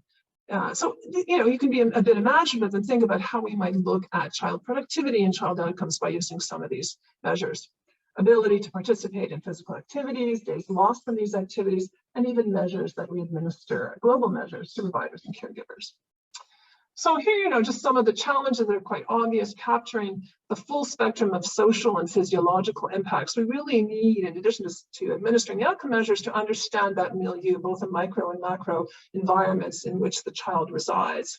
So, you know, you can be a bit imaginative and think about how we might look at child productivity and child outcomes by using some of these measures. Ability to participate in physical activities, days lost from these activities, and even measures that we administer, global measures to providers and caregivers. So here, you know, just some of the challenges that are quite obvious, capturing the full spectrum of social and physiological impacts. We really need, in addition to administering the outcome measures, to understand that milieu, both in micro and macro environments in which the child resides.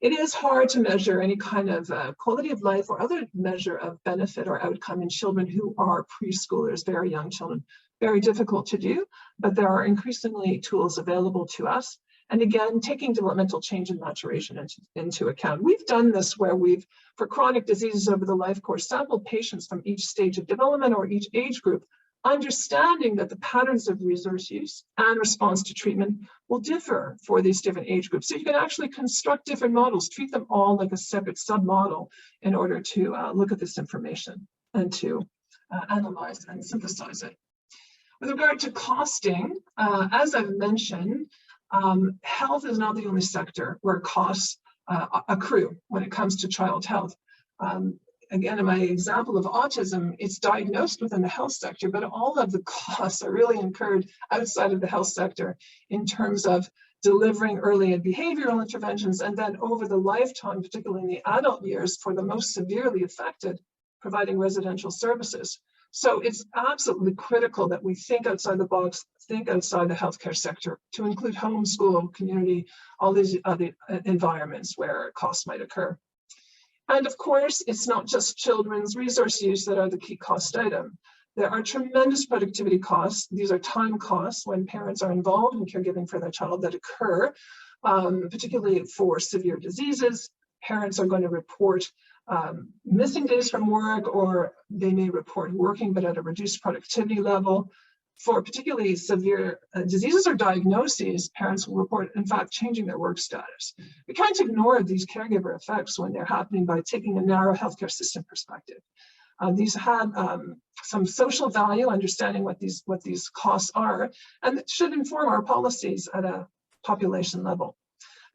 It is hard to measure any kind of quality of life or other measure of benefit or outcome in children who are preschoolers, very young children. Very difficult to do, but there are increasingly tools available to us. And again, taking developmental change and maturation into account. We've done this where we've, for chronic diseases over the life course, sampled patients from each stage of development or each age group, understanding that the patterns of resource use and response to treatment will differ for these different age groups. So you can actually construct different models, treat them all like a separate sub-model in order to look at this information and to analyze and synthesize it. With regard to costing, as I've mentioned, health is not the only sector where costs accrue when it comes to child health. Again, in my example of autism, it's diagnosed within the health sector, but all of the costs are really incurred outside of the health sector in terms of delivering early and behavioral interventions, and then over the lifetime, particularly in the adult years, for the most severely affected, providing residential services. So it's absolutely critical that we think outside the box, think outside the healthcare sector to include home, school, community, all these other environments where costs might occur. And of course, it's not just children's resource use that are the key cost item. There are tremendous productivity costs. These are time costs when parents are involved in caregiving for their child that occur, particularly for severe diseases. Parents are going to report missing days from work, or they may report working but at a reduced productivity level. For particularly severe diseases or diagnoses, parents will report, in fact, changing their work status. We can't ignore these caregiver effects when they're happening by taking a narrow healthcare system perspective. These have some social value, understanding what these costs are, and it should inform our policies at a population level.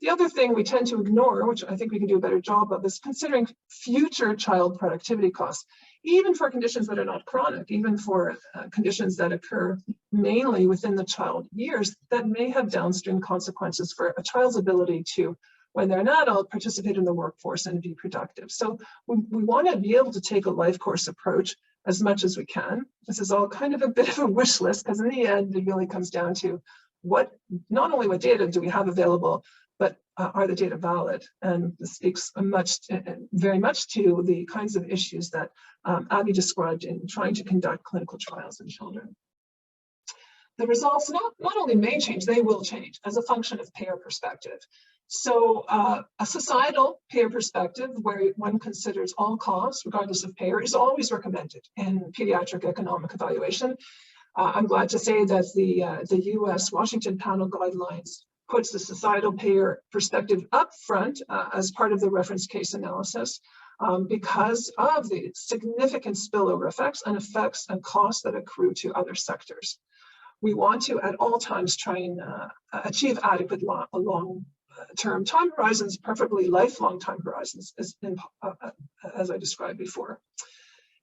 The other thing we tend to ignore, which I think we can do a better job of, is considering future child productivity costs, even for conditions that are not chronic, even for conditions that occur mainly within the child years that may have downstream consequences for a child's ability to, when they're an adult, participate in the workforce and be productive. So we want to be able to take a life course approach as much as we can. This is all kind of a bit of a wish list, because in the end, it really comes down to not only what data do we have available, but are the data valid? And this speaks very much to the kinds of issues that Abby described in trying to conduct clinical trials in children. the results not only may change, they will change as a function of payer perspective. So a societal payer perspective, where one considers all costs, regardless of payer, is always recommended in pediatric economic evaluation. I'm glad to say that the US Washington panel guidelines puts the societal payer perspective up front as part of the reference case analysis because of the significant spillover effects and costs that accrue to other sectors. We want to, at all times, try and achieve adequate long-term time horizons, preferably lifelong time horizons, as I described before.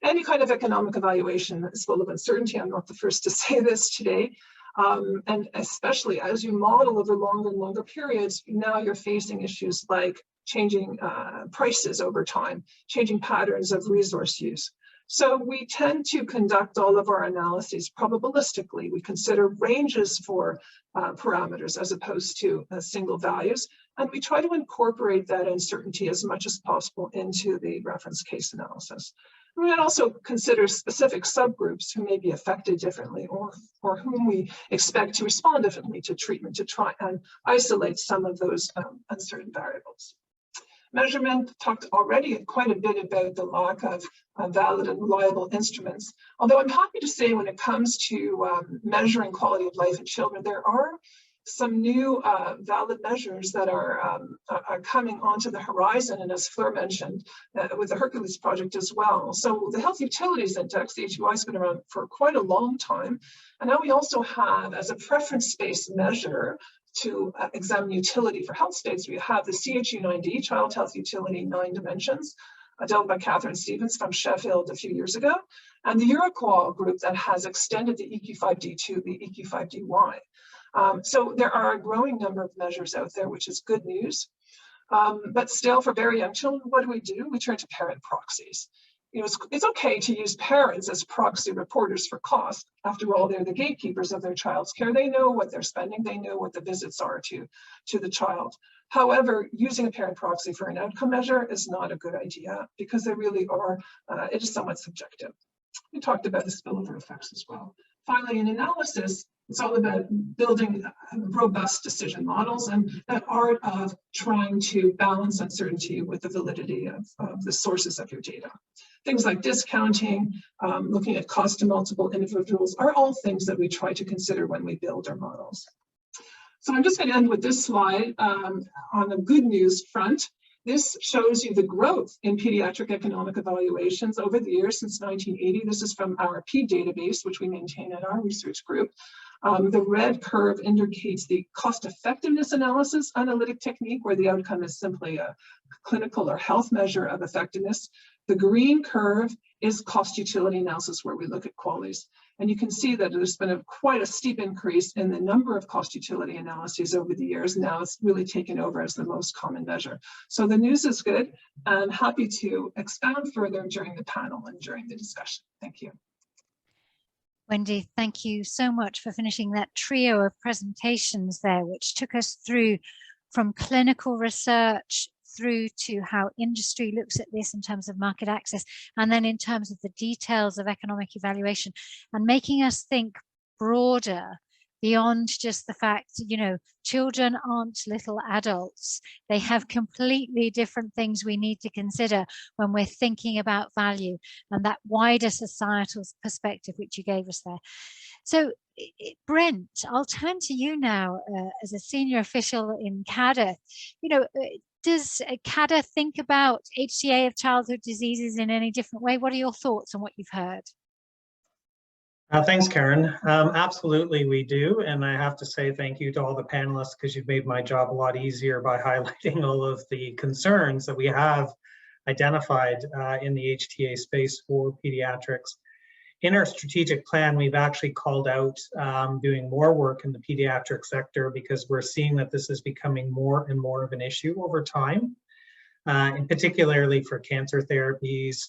Any kind of economic evaluation is full of uncertainty. I'm not the first to say this today. And especially as you model over longer and longer periods, now you're facing issues like changing prices over time, changing patterns of resource use. So we tend to conduct all of our analyses probabilistically. We consider ranges for parameters as opposed to single values. And we try to incorporate that uncertainty as much as possible into the reference case analysis. We would also consider specific subgroups who may be affected differently or whom we expect to respond differently to treatment to try and isolate some of those uncertain variables. Measurement, talked already quite a bit about the lack of valid and reliable instruments. Although I'm happy to say when it comes to measuring quality of life in children, there are some new valid measures that are coming onto the horizon, and as Fleur mentioned, with the HERCULES project as well. So the Health Utilities Index, the HUI, has been around for quite a long time. And now we also have, as a preference-based measure to examine utility for health states, we have the CHU9D, Child Health Utility 9 Dimensions, developed by Catherine Stevens from Sheffield a few years ago, and the HERCULES group that has extended the EQ5D to the EQ5DY. So there are a growing number of measures out there, which is good news. But still, for very young children, what do? We turn to parent proxies. You know, it's okay to use parents as proxy reporters for cost. After all, they're the gatekeepers of their child's care. They know what they're spending. They know what the visits are to the child. However, using a parent proxy for an outcome measure is not a good idea because they really are, it is somewhat subjective. We talked about the spillover effects as well. Finally, in analysis, it's all about building robust decision models and that art of trying to balance uncertainty with the validity of the sources of your data. Things like discounting, looking at cost to multiple individuals are all things that we try to consider when we build our models. So I'm just going to end with this slide on the good news front. This shows you the growth in pediatric economic evaluations over the years since 1980. This is from our PED database, which we maintain at our research group. The red curve indicates the cost effectiveness analysis analytic technique, where the outcome is simply a clinical or health measure of effectiveness. The green curve is cost utility analysis, where we look at qualities. And you can see that there's been quite a steep increase in the number of cost utility analyses over the years. Now it's really taken over as the most common measure. So the news is good. I'm happy to expound further during the panel and during the discussion. Thank you. Wendy, thank you so much for finishing that trio of presentations there, which took us through from clinical research through to how industry looks at this in terms of market access, and then in terms of the details of economic evaluation, and making us think broader beyond just the fact, you know, children aren't little adults. They have completely different things we need to consider when we're thinking about value, and that wider societal perspective which you gave us there. So Brent, I'll turn to you now as a senior official in CADA. You know, does CADA think about HTA of childhood diseases in any different way? What are your thoughts on what you've heard? Thanks, Karen. Absolutely, we do. And I have to say thank you to all the panelists, because you've made my job a lot easier by highlighting all of the concerns that we have identified in the HTA space for pediatrics. In our strategic plan, we've actually called out doing more work in the pediatric sector, because we're seeing that this is becoming more and more of an issue over time, and particularly for cancer therapies,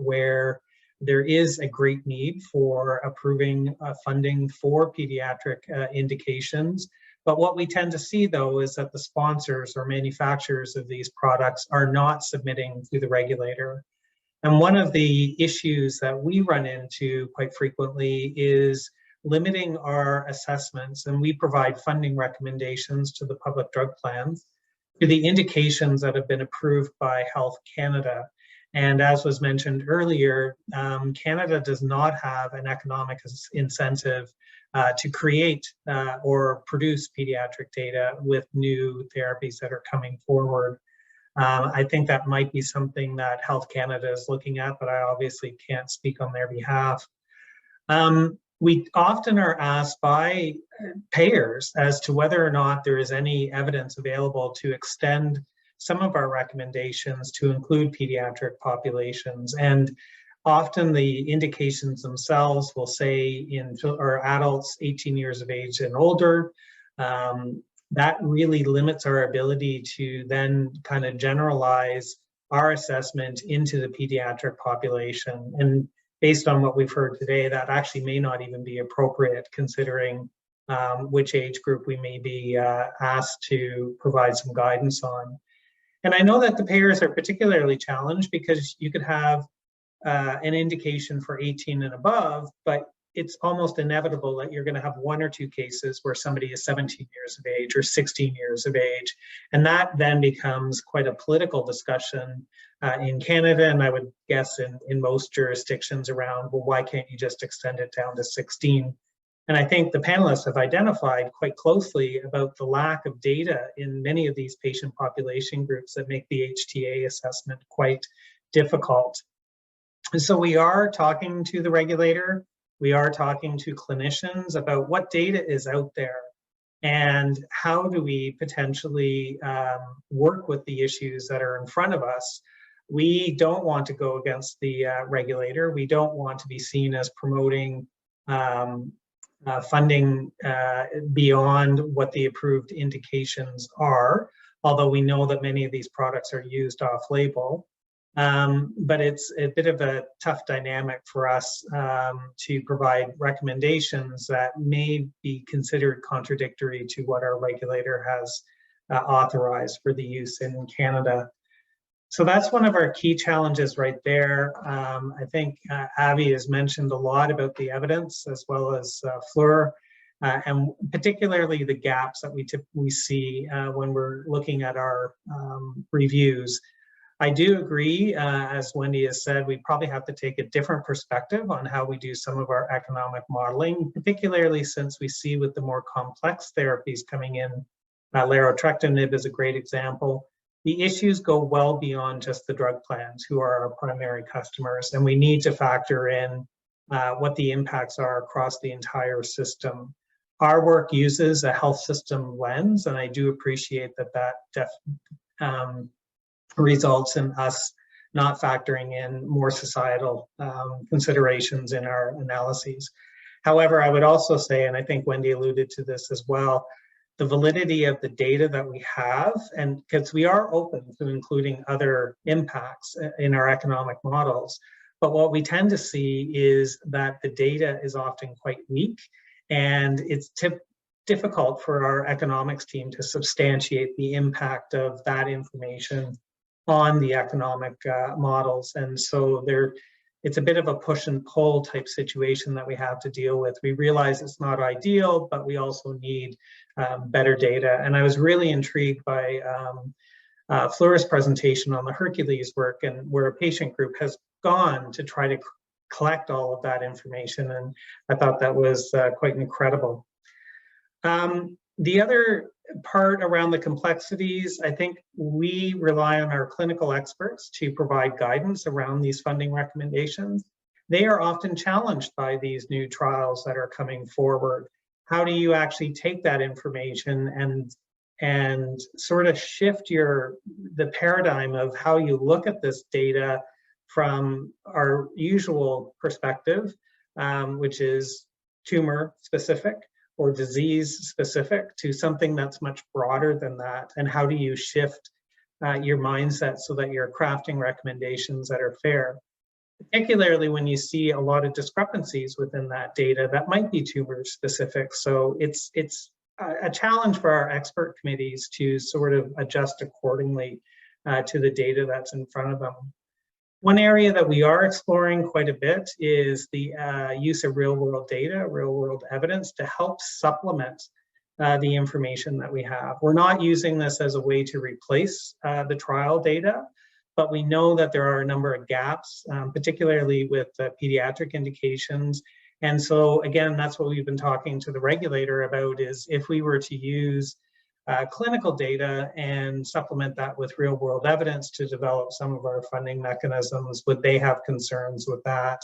where there is a great need for approving funding for pediatric indications. But what we tend to see, though, is that the sponsors or manufacturers of these products are not submitting to the regulator. And one of the issues that we run into quite frequently is limiting our assessments, and we provide funding recommendations to the public drug plans to the indications that have been approved by Health Canada. And as was mentioned earlier, Canada does not have an economic incentive to create or produce pediatric data with new therapies that are coming forward. I think that might be something that Health Canada is looking at, but I obviously can't speak on their behalf. We often are asked by payers as to whether or not there is any evidence available to extend some of our recommendations to include pediatric populations. And often the indications themselves will say or adults 18 years of age and older. That really limits our ability to then kind of generalize our assessment into the pediatric population. And based on what we've heard today, that actually may not even be appropriate, considering which age group we may be asked to provide some guidance on. And I know that the payers are particularly challenged because you could have an indication for 18 and above, but it's almost inevitable that you're going to have one or two cases where somebody is 17 years of age or 16 years of age. And that then becomes quite a political discussion in Canada, and I would guess in most jurisdictions around, well, why can't you just extend it down to 16? And I think the panelists have identified quite closely about the lack of data in many of these patient population groups that make the HTA assessment quite difficult. And so we are talking to the regulator, we are talking to clinicians about what data is out there and how do we potentially work with the issues that are in front of us. We don't want to go against the regulator. We don't want to be seen as promoting funding beyond what the approved indications are, although we know that many of these products are used off-label. But it's a bit of a tough dynamic for us to provide recommendations that may be considered contradictory to what our regulator has authorized for the use in Canada. So that's one of our key challenges right there. I think Avi has mentioned a lot about the evidence, as well as Fleur, and particularly the gaps that we see when we're looking at our reviews. I do agree, as Wendy has said, we probably have to take a different perspective on how we do some of our economic modeling, particularly since we see with the more complex therapies coming in, larotrectinib is a great example. The issues go well beyond just the drug plans, who are our primary customers, and we need to factor in what the impacts are across the entire system. Our work uses a health system lens, and I do appreciate that results in us not factoring in more societal considerations in our analyses. However, I would also say, and I think Wendy alluded to this as well, the validity of the data that we have, and because we are open to including other impacts in our economic models, but what we tend to see is that the data is often quite weak, and it's difficult for our economics team to substantiate the impact of that information on the economic models. And so it's a bit of a push and pull type situation that we have to deal with. We realize it's not ideal, but we also need better data. And I was really intrigued by Fleur's presentation on the HERCULES work, and where a patient group has gone to try to collect all of that information. And I thought that was quite incredible. The other part around the complexities, I think we rely on our clinical experts to provide guidance around these funding recommendations. They are often challenged by these new trials that are coming forward. How do you actually take that information and sort of shift the paradigm of how you look at this data from our usual perspective, which is tumor specific or disease specific, to something that's much broader than that? And how do you shift your mindset so that you're crafting recommendations that are fair? Particularly when you see a lot of discrepancies within that data that might be tumor specific. So it's a challenge for our expert committees to sort of adjust accordingly to the data that's in front of them. One area that we are exploring quite a bit is the use of real-world data, real-world evidence to help supplement the information that we have. We're not using this as a way to replace the trial data, but we know that there are a number of gaps, particularly with pediatric indications. And so again, that's what we've been talking to the regulator about, is if we were to use clinical data and supplement that with real world evidence to develop some of our funding mechanisms, would they have concerns with that?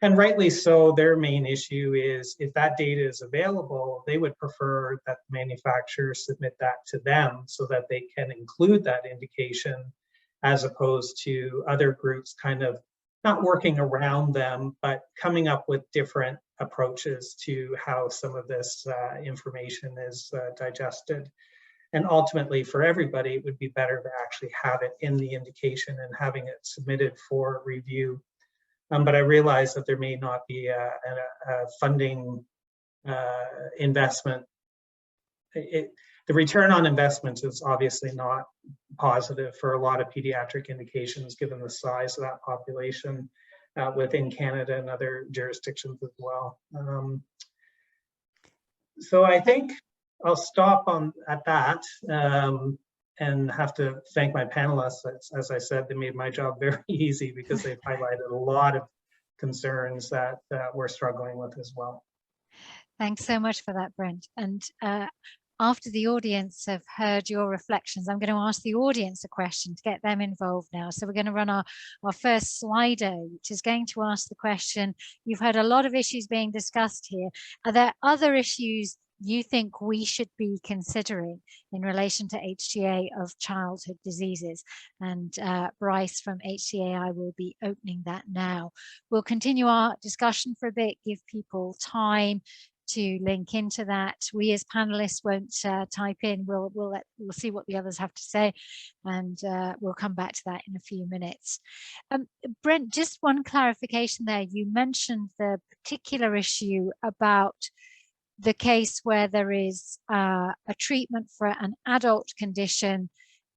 And rightly so. Their main issue is if that data is available, they would prefer that the manufacturer submit that to them so that they can include that indication, as opposed to other groups kind of not working around them, but coming up with different approaches to how some of this information is digested. And ultimately, for everybody, it would be better to actually have it in the indication and having it submitted for review. But I realize that there may not be a funding investment. The return on investment is obviously not positive for a lot of pediatric indications, given the size of that population within Canada and other jurisdictions as well. So I think I'll stop at that and have to thank my panelists. As I said, they made my job very easy because they've highlighted a lot of concerns that we're struggling with as well. Thanks so much for that, Brent. And after the audience have heard your reflections, I'm going to ask the audience a question to get them involved now. So we're going to run our first Slido, which is going to ask the question, you've heard a lot of issues being discussed here. Are there other issues you think we should be considering in relation to HTA of childhood diseases? And Bryce from HTAi will be opening that now. We'll continue our discussion for a bit, give people time to link into that. We as panelists won't type in. We'll see what the others have to say, and we'll come back to that in a few minutes. Brent, just one clarification there. You mentioned the particular issue about the case where there is a treatment for an adult condition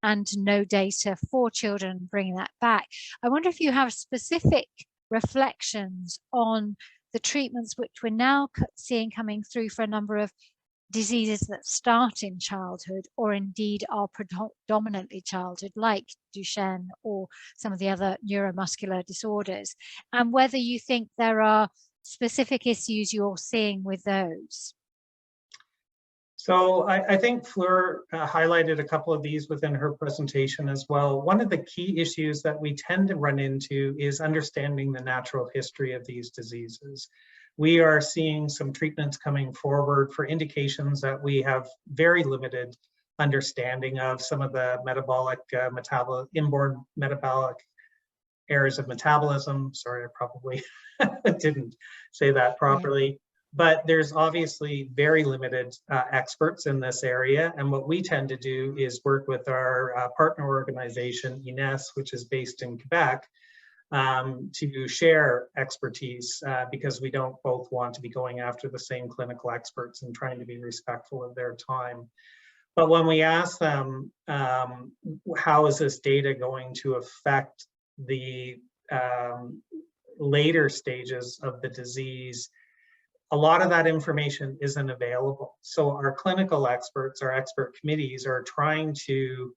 and no data for children, bringing that back. I wonder if you have specific reflections on the treatments which we're now seeing coming through for a number of diseases that start in childhood or indeed are predominantly childhood, like Duchenne or some of the other neuromuscular disorders, and whether you think there are specific issues you're seeing with those. So I think Fleur highlighted a couple of these within her presentation as well. One of the key issues that we tend to run into is understanding the natural history of these diseases. We are seeing some treatments coming forward for indications that we have very limited understanding of. Some of the metabolic, inborn metabolic errors of metabolism. Sorry, I probably didn't say that properly. Yeah. But there's obviously very limited experts in this area. And what we tend to do is work with our partner organization, INES, which is based in Quebec, to share expertise because we don't both want to be going after the same clinical experts and trying to be respectful of their time. But when we ask them, how is this data going to affect the later stages of the disease, a lot of that information isn't available. So our clinical experts, our expert committees are trying to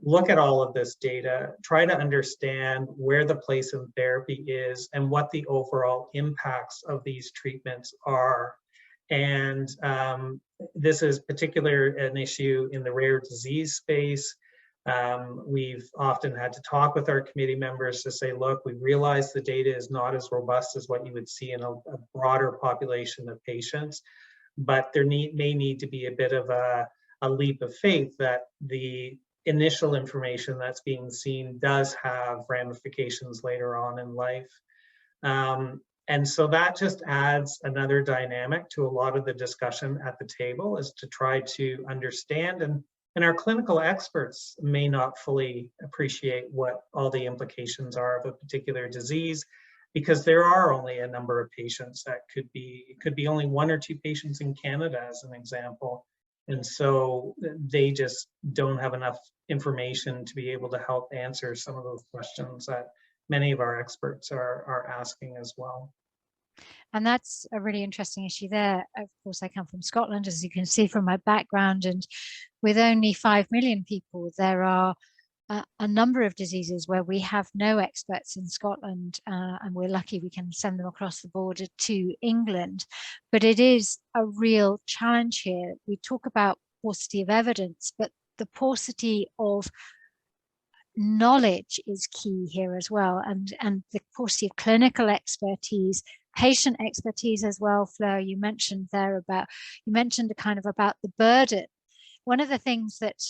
look at all of this data, try to understand where the place in therapy is and what the overall impacts of these treatments are. And this is particularly an issue in the rare disease space. We've often had to talk with our committee members to say, look, we realize the data is not as robust as what you would see in a broader population of patients, but there may need to be a bit of a leap of faith that the initial information that's being seen does have ramifications later on in life. And so that just adds another dynamic to a lot of the discussion at the table, is to try to understand, and our clinical experts may not fully appreciate what all the implications are of a particular disease, because there are only a number of patients that could be only 1 or 2 patients in Canada, as an example. And so they just don't have enough information to be able to help answer some of those questions that many of our experts are asking as well. And that's a really interesting issue there. Of course, I come from Scotland, as you can see from my background, and with only 5 million people, there are a number of diseases where we have no experts in Scotland, and we're lucky we can send them across the border to England. But it is a real challenge here. We talk about paucity of evidence, but the paucity of knowledge is key here as well, and the paucity of clinical expertise, patient expertise as well. Fleur, you mentioned there about, you mentioned kind of about the burden. One of the things that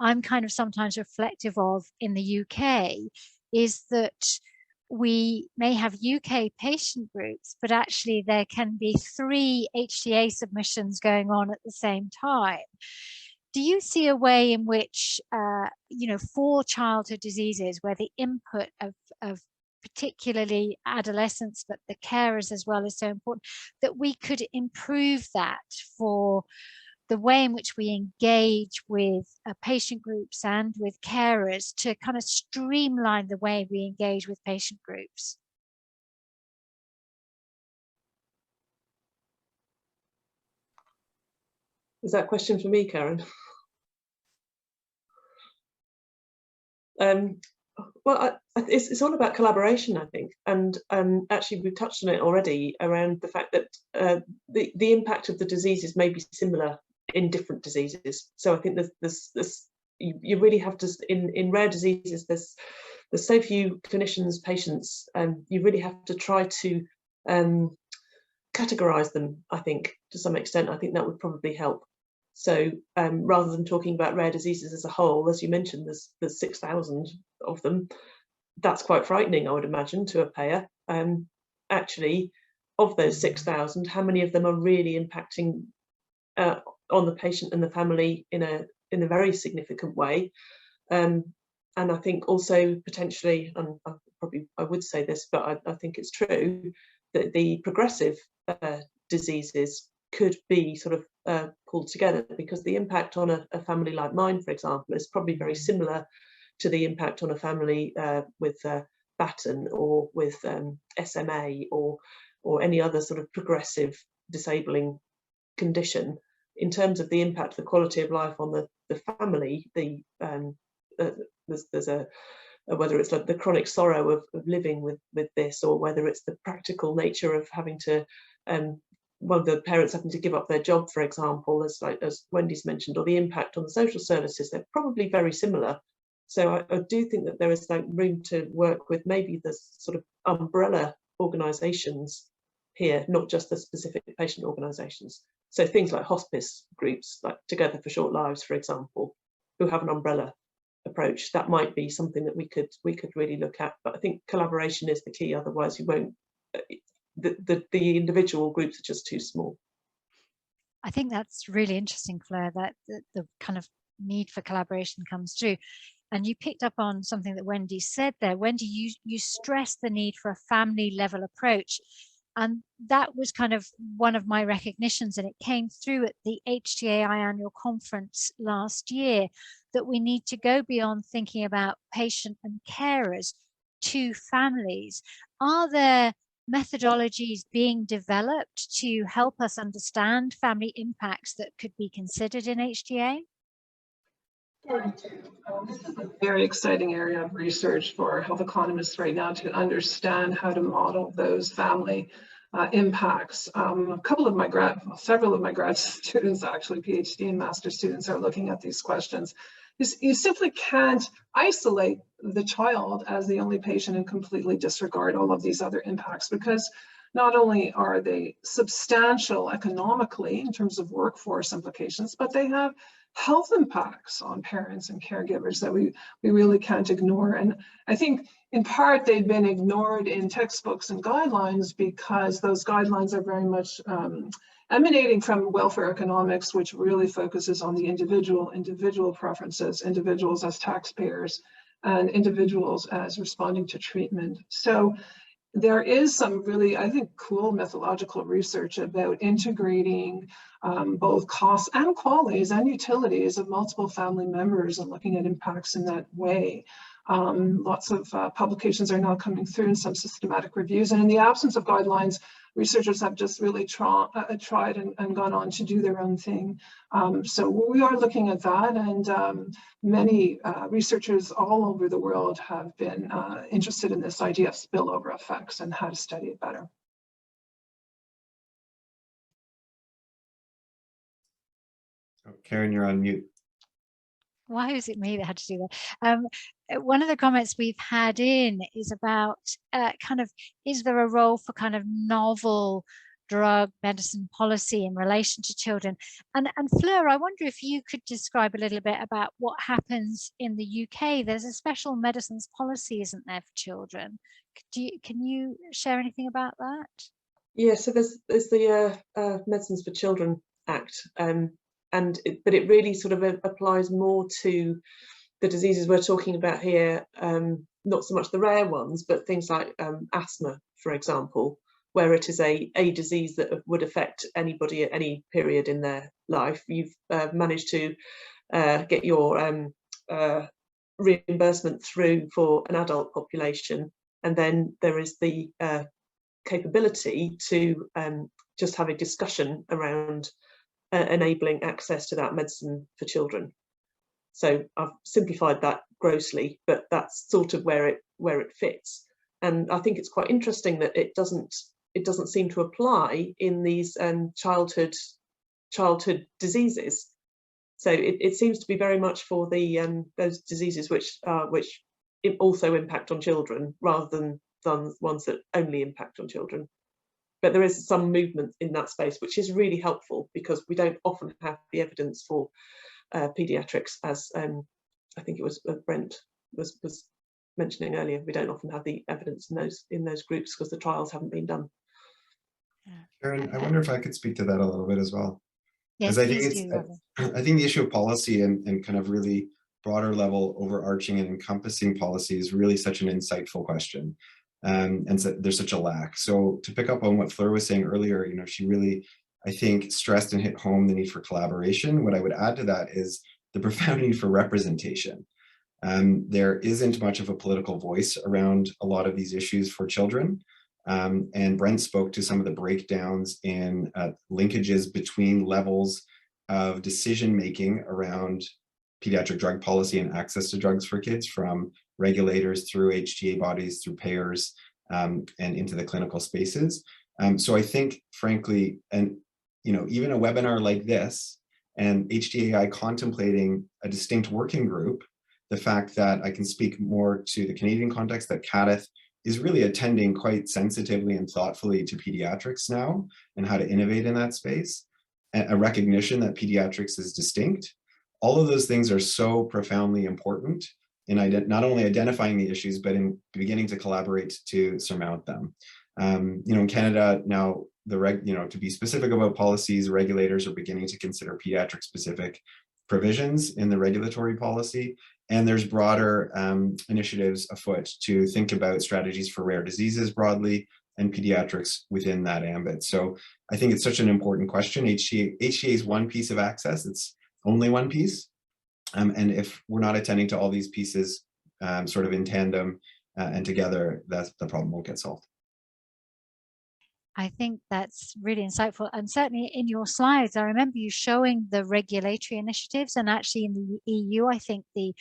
I'm kind of sometimes reflective of in the UK is that we may have UK patient groups, but actually there can be 3 HTA submissions going on at the same time. Do you see a way in which, you know, for childhood diseases where the input of particularly adolescents, but the carers as well is so important, that we could improve that for the way in which we engage with patient groups and with carers to kind of streamline the way we engage with patient groups? Is that a question for me, Karen? Well, it's all about collaboration, I think, and actually we've touched on it already around the fact that the impact of the diseases may be similar in different diseases. So I think you really have to, in rare diseases, there's so few clinicians, patients, you really have to try to categorize them, I think, to some extent. I think that would probably help. So rather than talking about rare diseases as a whole, as you mentioned, there's 6,000 of them. That's quite frightening, I would imagine, to a payer. Actually, of those 6,000, how many of them are really impacting on the patient and the family in a very significant way? And I think also potentially, and I would say this, but I think it's true, that the progressive diseases could be sort of pulled together, because the impact on a family like mine, for example, is probably very similar to the impact on a family with Batten or with SMA or any other sort of progressive disabling condition. In terms of the impact, the quality of life on the family, there's a whether it's like the chronic sorrow of living with this, or whether it's the practical nature of having to well, the parents having to give up their job, for example, as Wendy's mentioned, or the impact on the social services, they're probably very similar. So I do think that there is like room to work with maybe the sort of umbrella organisations here, not just the specific patient organisations. So things like hospice groups, like Together for Short Lives, for example, who have an umbrella approach. That might be something that we could really look at. But I think collaboration is the key. Otherwise, you won't. The individual groups are just too small. I think that's really interesting, Fleur, that the kind of need for collaboration comes through. And you picked up on something that Wendy said there. Wendy, you stressed the need for a family level approach. And that was kind of one of my recognitions, and it came through at the HTAi annual conference last year, that we need to go beyond thinking about patient and carers to families. Are there methodologies being developed to help us understand family impacts that could be considered in HTA? This is a very exciting area of research for health economists right now, to understand how to model those family impacts. Several of my grad students, actually PhD and master students, are looking at these questions. You simply can't isolate the child as the only patient and completely disregard all of these other impacts, because not only are they substantial economically in terms of workforce implications, but they have health impacts on parents and caregivers that we really can't ignore. And I think in part they've been ignored in textbooks and guidelines, because those guidelines are very much emanating from welfare economics, which really focuses on the individual preferences, individuals as taxpayers, and individuals as responding to treatment. So there is some really, I think, cool methodological research about integrating both costs and qualities and utilities of multiple family members and looking at impacts in that way. Lots of publications are now coming through and some systematic reviews. And in the absence of guidelines, researchers have just really tried and gone on to do their own thing. So we are looking at that, and many researchers all over the world have been interested in this idea of spillover effects and how to study it better. Oh, Karen, you're on mute. Why was it me that had to do that? One of the comments we've had in is about is there a role for kind of novel drug medicine policy in relation to children? And Fleur, I wonder if you could describe a little bit about what happens in the UK. There's a special medicines policy, isn't there, for children? Can you share anything about that? Yeah, so there's the Medicines for Children Act. But it really sort of applies more to the diseases we're talking about here, not so much the rare ones, but things like asthma, for example, where it is a disease that would affect anybody at any period in their life. You've managed to get your reimbursement through for an adult population, and then there is the capability to just have a discussion around enabling access to that medicine for children. So I've simplified that grossly, but that's sort of where it fits. And I think it's quite interesting that it doesn't seem to apply in these childhood diseases. So it seems to be very much for the those diseases which also impact on children, rather than ones that only impact on children. But there is some movement in that space, which is really helpful, because we don't often have the evidence for pediatrics, as I think it was Brent was mentioning earlier. We don't often have the evidence in those groups because the trials haven't been done. Karen, I wonder if I could speak to that a little bit as well. Yes, I please think do. I think the issue of policy and kind of really broader level overarching and encompassing policy is really such an insightful question. And so there's such a lack. So to pick up on what Fleur was saying earlier, she really, I think, stressed and hit home the need for collaboration. What I would add to that is the profound need for representation. There isn't much of a political voice around a lot of these issues for children. And Brent spoke to some of the breakdowns in linkages between levels of decision-making around pediatric drug policy and access to drugs for kids, from regulators through HTA bodies, through payers, and into the clinical spaces. So I think, frankly, and even a webinar like this and HTAi contemplating a distinct working group, the fact that I can speak more to the Canadian context, that CADITH is really attending quite sensitively and thoughtfully to pediatrics now and how to innovate in that space, a recognition that pediatrics is distinct. All of those things are so profoundly important in not only identifying the issues, but in beginning to collaborate to surmount them. In Canada now, to be specific about policies, regulators are beginning to consider pediatric-specific provisions in the regulatory policy, and there's broader initiatives afoot to think about strategies for rare diseases broadly and pediatrics within that ambit. So I think it's such an important question. HTA is one piece of access. It's only one piece. And if we're not attending to all these pieces sort of in tandem and together, the problem won't get solved. I think that's really insightful. And certainly in your slides, I remember you showing the regulatory initiatives, and actually in the EU, I think the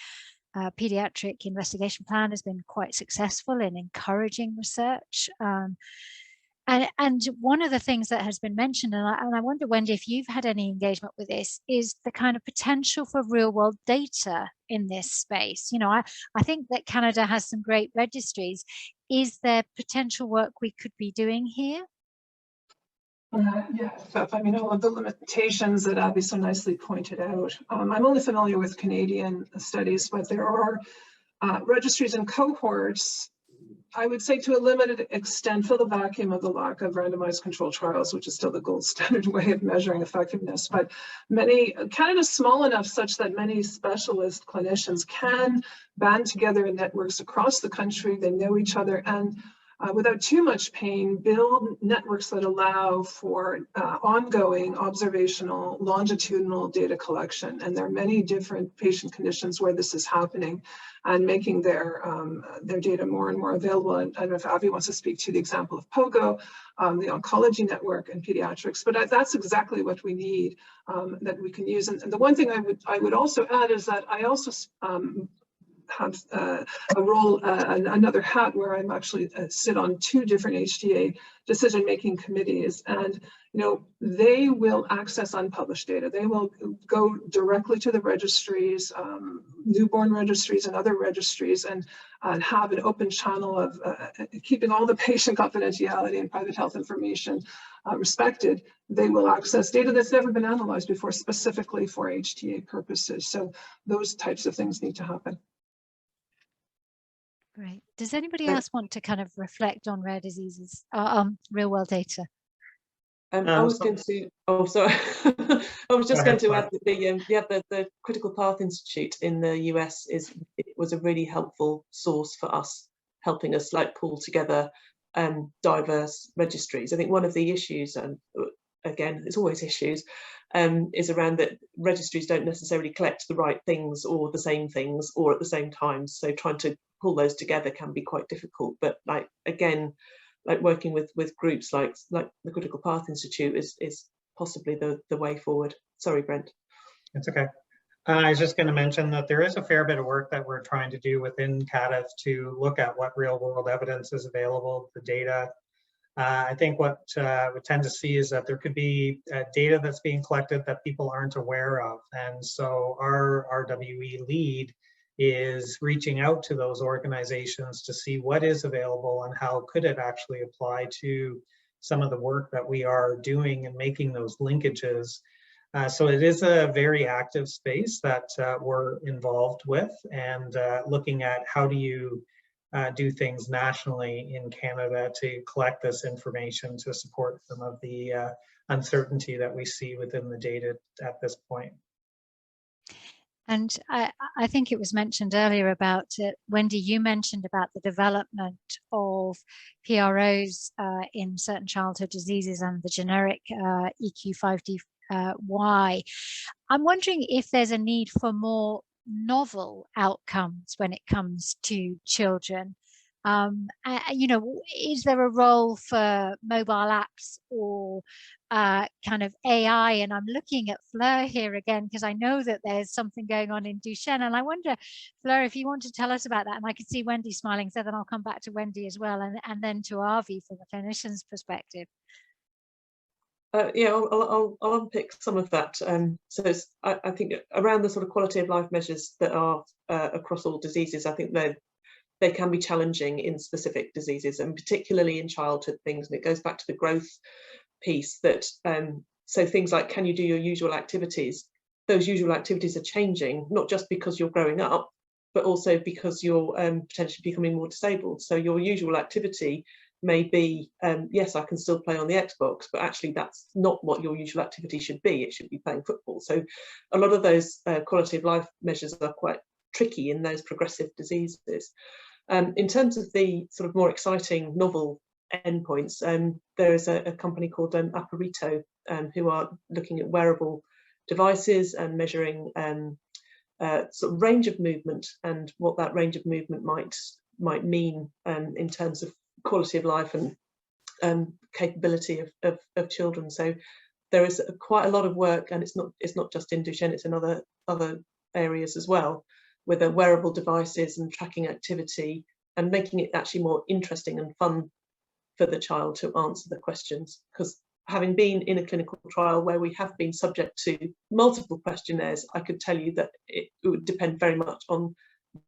pediatric investigation plan has been quite successful in encouraging research. And one of the things that has been mentioned, and I wonder, Wendy, if you've had any engagement with this, is the kind of potential for real world data in this space. I think that Canada has some great registries. Is there potential work we could be doing here? Yes, I mean, all of the limitations that Abby so nicely pointed out. I'm only familiar with Canadian studies, but there are registries and cohorts, I would say, to a limited extent, fill the vacuum of the lack of randomized controlled trials, which is still the gold standard way of measuring effectiveness. But Canada's small enough such that many specialist clinicians can band together in networks across the country. They know each other, and without too much pain, build networks that allow for ongoing observational longitudinal data collection. And there are many different patient conditions where this is happening, and making their data more and more available. And I don't know if Avi wants to speak to the example of POGO, the Oncology Network, and Pediatrics, but that's exactly what we need, that we can use. And the one thing I would also add is that I also have a role, another hat, where I'm actually sit on 2 different HTA decision-making committees, and they will access unpublished data. They will go directly to the registries, newborn registries and other registries, and have an open channel of keeping all the patient confidentiality and private health information respected. They will access data that's never been analyzed before, specifically for HTA purposes. So those types of things need to happen. Great. Does anybody else want to kind of reflect on rare diseases, real world data? I was going to, oh, sorry. I was just going to add that the Critical Path Institute in the US was a really helpful source for us, helping us pull together diverse registries. I think one of the issues, and again, there's always issues, is around that registries don't necessarily collect the right things or the same things or at the same time. So trying to pull those together can be quite difficult. But again, working with groups like the Critical Path Institute is possibly the way forward. Sorry, Brent. It's okay. I was just going to mention that there is a fair bit of work that we're trying to do within CADIF to look at what real world evidence is available, the data. I think what we tend to see is that there could be data that's being collected that people aren't aware of. And so our RWE lead is reaching out to those organizations to see what is available and how could it actually apply to some of the work that we are doing and making those linkages. So it is a very active space that we're involved with, and looking at how do you do things nationally in Canada to collect this information to support some of the uncertainty that we see within the data at this point. And I think it was mentioned earlier about, Wendy, you mentioned about the development of PROs in certain childhood diseases and the generic EQ5DY. I'm wondering if there's a need for more novel outcomes when it comes to children. Is there a role for mobile apps or kind of AI? And I'm looking at Fleur here again, because I know that there's something going on in Duchenne. And I wonder, Fleur, if you want to tell us about that. And I can see Wendy smiling, so then I'll come back to Wendy as well, and then to Avi from the clinician's perspective. Yeah, I'll unpick some of that. So I think around the sort of quality of life measures that are across all diseases, I think they can be challenging in specific diseases, and particularly in childhood things. And it goes back to the growth piece that, so things like, can you do your usual activities? Those usual activities are changing, not just because you're growing up, but also because you're potentially becoming more disabled. So your usual activity may be, yes, I can still play on the Xbox, but actually that's not what your usual activity should be. It should be playing football. So a lot of those quality of life measures are quite tricky in those progressive diseases. In terms of the sort of more exciting novel endpoints, there is a company called Appraisal who are looking at wearable devices and measuring sort of range of movement and what that range of movement might mean in terms of quality of life and capability of children. So there is quite a lot of work, and it's not just in Duchenne, it's in other areas as well, with the wearable devices and tracking activity and making it actually more interesting and fun for the child to answer the questions. Because having been in a clinical trial where we have been subject to multiple questionnaires, I could tell you that it would depend very much on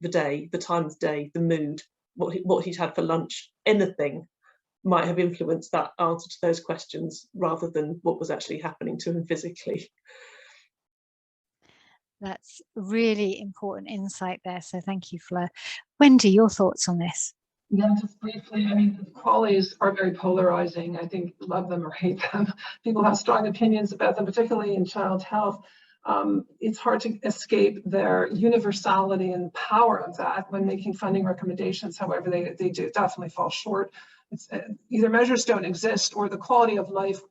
the day, the time of day, the mood, what he'd had for lunch. Anything might have influenced that answer to those questions rather than what was actually happening to him physically. That's really important insight there. So thank you, Fleur. Wendy, your thoughts on this? Yeah, just briefly, I mean, the qualities are very polarizing. I think love them or hate them. People have strong opinions about them, particularly in child health. It's hard to escape their universality and power of that when making funding recommendations. However, they do definitely fall short either measures don't exist or the quality of life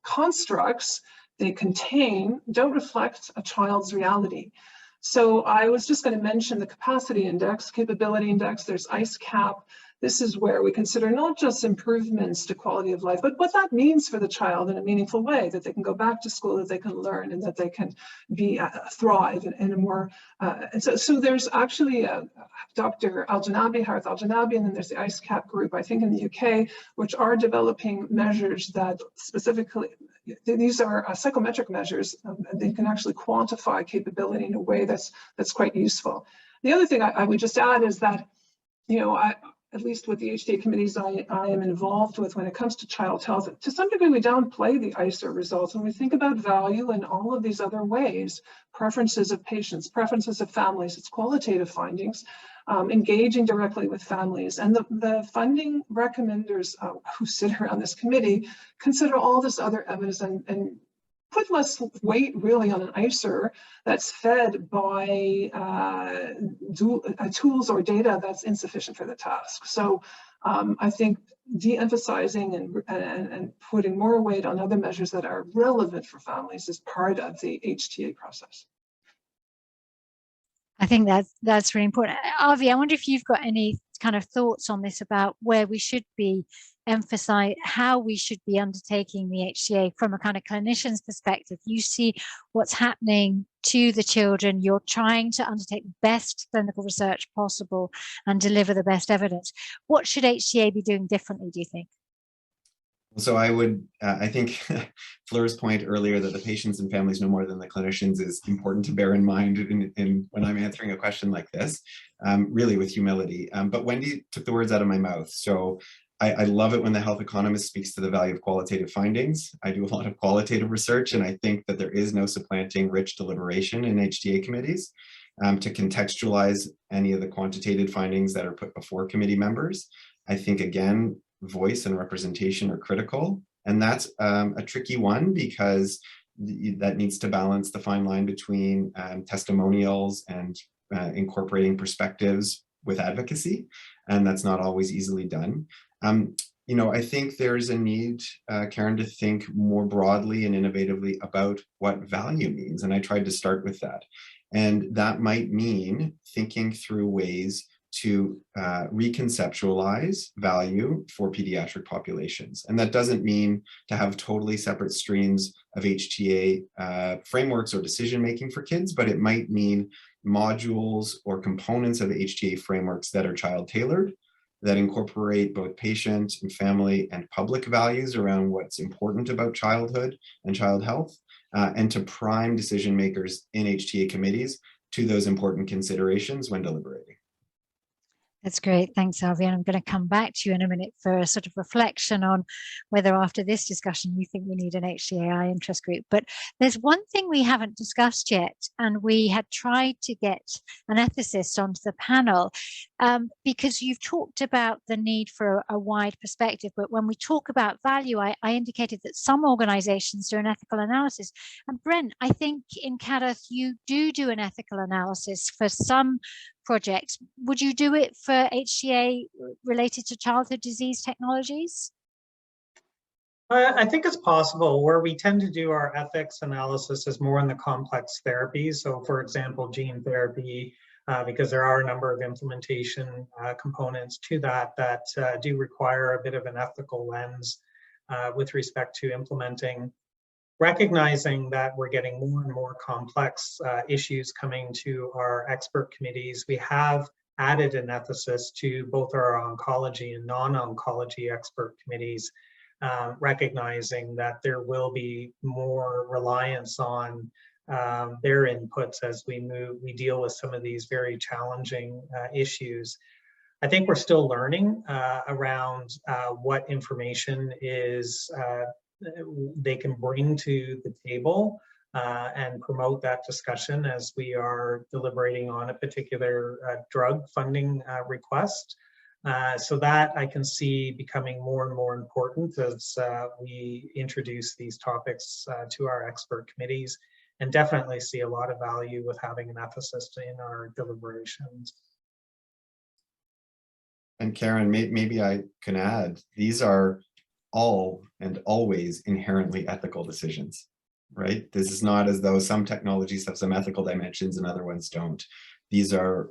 constructs they contain don't reflect a child's reality. So I was just going to mention the capacity index, capability index, there's ICE-CAP. This is where we consider not just improvements to quality of life, but what that means for the child in a meaningful way, that they can go back to school, that they can learn, and that they can be thrive in a more, and so there's actually Dr. Al-Janabi, Harith Al-Janabi, and then there's the ICE-CAP group, I think in the UK, which are developing measures that specifically, these are psychometric measures, and they can actually quantify capability in a way that's quite useful. The other thing I would just add is that, you know, at least with the HTA committees I am involved with when it comes to child health, to some degree we downplay the ICER results when we think about value in all of these other ways, preferences of patients, preferences of families, its qualitative findings, engaging directly with families. And the funding recommenders who sit around this committee consider all this other evidence and put less weight really on an ICER that's fed by tools or data that's insufficient for the task. So I think de-emphasizing and putting more weight on other measures that are relevant for families is part of the HTA process. I think that's really important. Avi, I wonder if you've got any kind of thoughts on this about where we should be emphasize how we should be undertaking the HTA from a kind of clinician's perspective. You see what's happening to the children, you're trying to undertake the best clinical research possible and deliver the best evidence. What should HTA be doing differently, do you think? So I would, I think Fleur's point earlier that the patients and families know more than the clinicians is important to bear in mind when I'm answering a question like this, really with humility. But Wendy took the words out of my mouth. So I love it when the health economist speaks to the value of qualitative findings. I do a lot of qualitative research, and I think that there is no supplanting rich deliberation in HTA committees to contextualize any of the quantitative findings that are put before committee members. I think, again, voice and representation are critical, and that's a tricky one because that needs to balance the fine line between testimonials and incorporating perspectives with advocacy, and that's not always easily done. You know, I think there's a need, Karen, to think more broadly and innovatively about what value means, and I tried to start with that. And that might mean thinking through ways to reconceptualize value for pediatric populations. And that doesn't mean to have totally separate streams of HTA frameworks or decision-making for kids, but it might mean modules or components of HTA frameworks that are child-tailored, that incorporate both patient and family and public values around what's important about childhood and child health, and to prime decision makers in HTA committees to those important considerations when deliberating. That's great. Thanks, Avi. And I'm going to come back to you in a minute for a sort of reflection on whether after this discussion you think we need an HTAi interest group. But there's one thing we haven't discussed yet, and we had tried to get an ethicist onto the panel because you've talked about the need for a wide perspective. But when we talk about value, I indicated that some organizations do an ethical analysis. And Brent, I think in CADATH you do an ethical analysis for some projects. Would you do it for HTA related to childhood disease technologies? I think it's possible. Where we tend to do our ethics analysis is more in the complex therapies. So for example, gene therapy, because there are a number of implementation components to that do require a bit of an ethical lens with respect to implementing. Recognizing that we're getting more and more complex issues coming to our expert committees, we have added an ethicist to both our oncology and non-oncology expert committees, recognizing that there will be more reliance on their inputs as we deal with some of these very challenging issues. I think we're still learning around what information is they can bring to the table and promote that discussion as we are deliberating on a particular drug funding request. So that I can see becoming more and more important as we introduce these topics to our expert committees, and definitely see a lot of value with having an ethicist in our deliberations. And Karen, maybe I can add, these are all and always inherently ethical decisions, right? This is not as though some technologies have some ethical dimensions and other ones don't. These are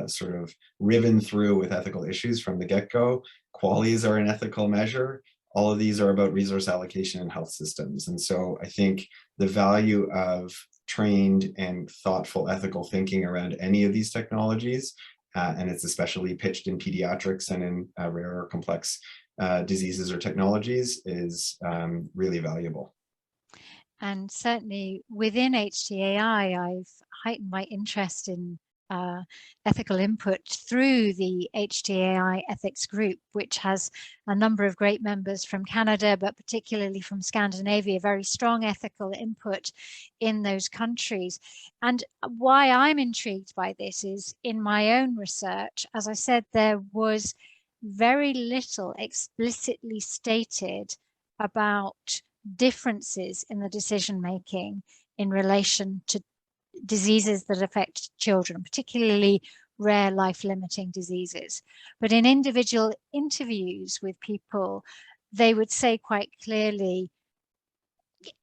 sort of riven through with ethical issues from the get-go. Qualities are an ethical measure. All of these are about resource allocation in health systems. And so I think the value of trained and thoughtful ethical thinking around any of these technologies, and it's especially pitched in pediatrics and in rare or complex diseases or technologies, is really valuable. And certainly within HTAi, I've heightened my interest in ethical input through the HTAi Ethics Group, which has a number of great members from Canada, but particularly from Scandinavia, very strong ethical input in those countries. And why I'm intrigued by this is, in my own research, as I said, there was very little explicitly stated about differences in the decision making in relation to diseases that affect children, particularly rare life-limiting diseases. But in individual interviews with people, they would say quite clearly,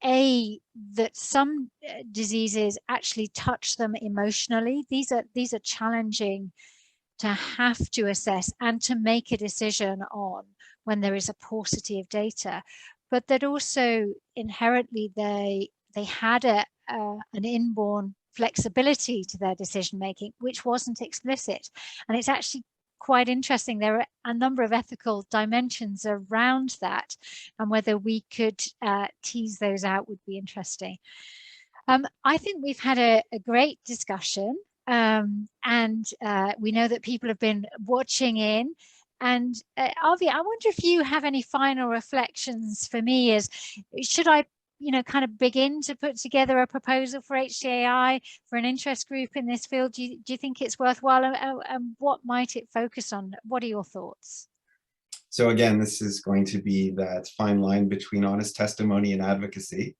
that some diseases actually touch them emotionally. These are challenging to have to assess and to make a decision on when there is a paucity of data, but that also inherently they had an inborn flexibility to their decision making, which wasn't explicit. And it's actually quite interesting. There are a number of ethical dimensions around that, and whether we could tease those out would be interesting. I think we've had a great discussion, and we know that people have been watching in. And Avi, I wonder if you have any final reflections for me, as should I kind of begin to put together a proposal for HTAi for an interest group in this field? Do you think it's worthwhile, and what might it focus on? What are your thoughts? So again, this is going to be that fine line between honest testimony and advocacy.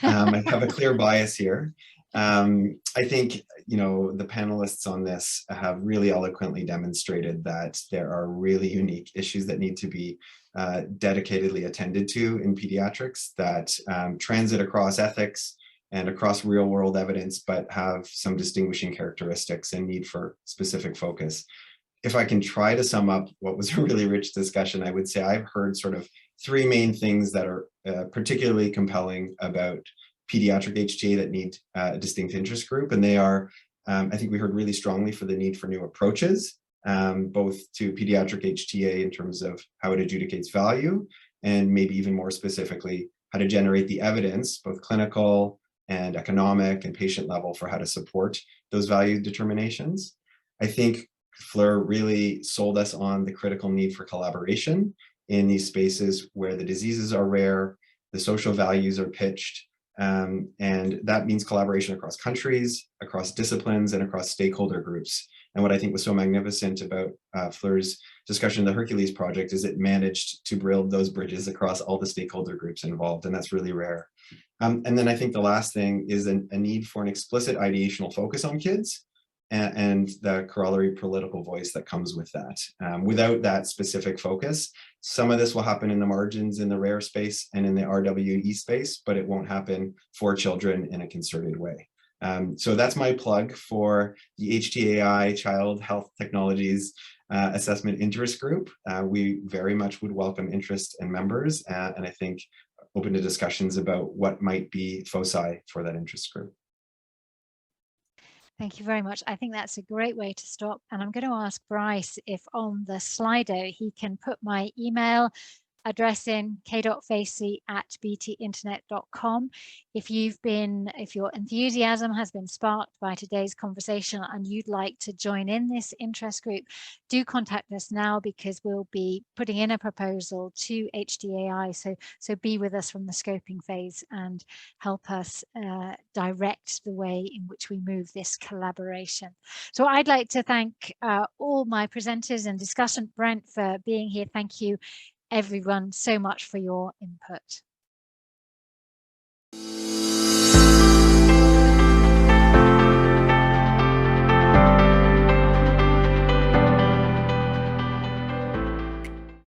I have a clear bias here. I think, the panelists on this have really eloquently demonstrated that there are really unique issues that need to be dedicatedly attended to in pediatrics that transit across ethics and across real world evidence, but have some distinguishing characteristics and need for specific focus. If I can try to sum up what was a really rich discussion, I would say I've heard sort of three main things that are particularly compelling about pediatric HTA that need a distinct interest group. And they are, I think we heard really strongly for the need for new approaches, both to pediatric HTA in terms of how it adjudicates value, and maybe even more specifically, how to generate the evidence, both clinical and economic and patient level, for how to support those value determinations. I think Fleur really sold us on the critical need for collaboration in these spaces where the diseases are rare, the social values are pitched, and that means collaboration across countries, across disciplines, and across stakeholder groups. And what I think was so magnificent about Fleur's discussion of the HERCULES project is it managed to build those bridges across all the stakeholder groups involved, and that's really rare. And then I think the last thing is a need for an explicit ideational focus on kids, and the corollary political voice that comes with that. Without that specific focus, some of this will happen in the margins in the rare space and in the RWE space, but it won't happen for children in a concerted way. So that's my plug for the HTAi Child Health Technologies Assessment Interest Group. We very much would welcome interest and members, and I think open to discussions about what might be foci for that interest group. Thank you very much. I think that's a great way to stop. And I'm going to ask Bryce if on the Slido he can put my email address in, k.facey@btinternet.com. If your enthusiasm has been sparked by today's conversation and you'd like to join in this interest group, do contact us now, because we'll be putting in a proposal to HTAi. So be with us from the scoping phase and help us direct the way in which we move this collaboration. So I'd like to thank all my presenters and discussant, Brent, for being here. Thank you everyone so much for your input.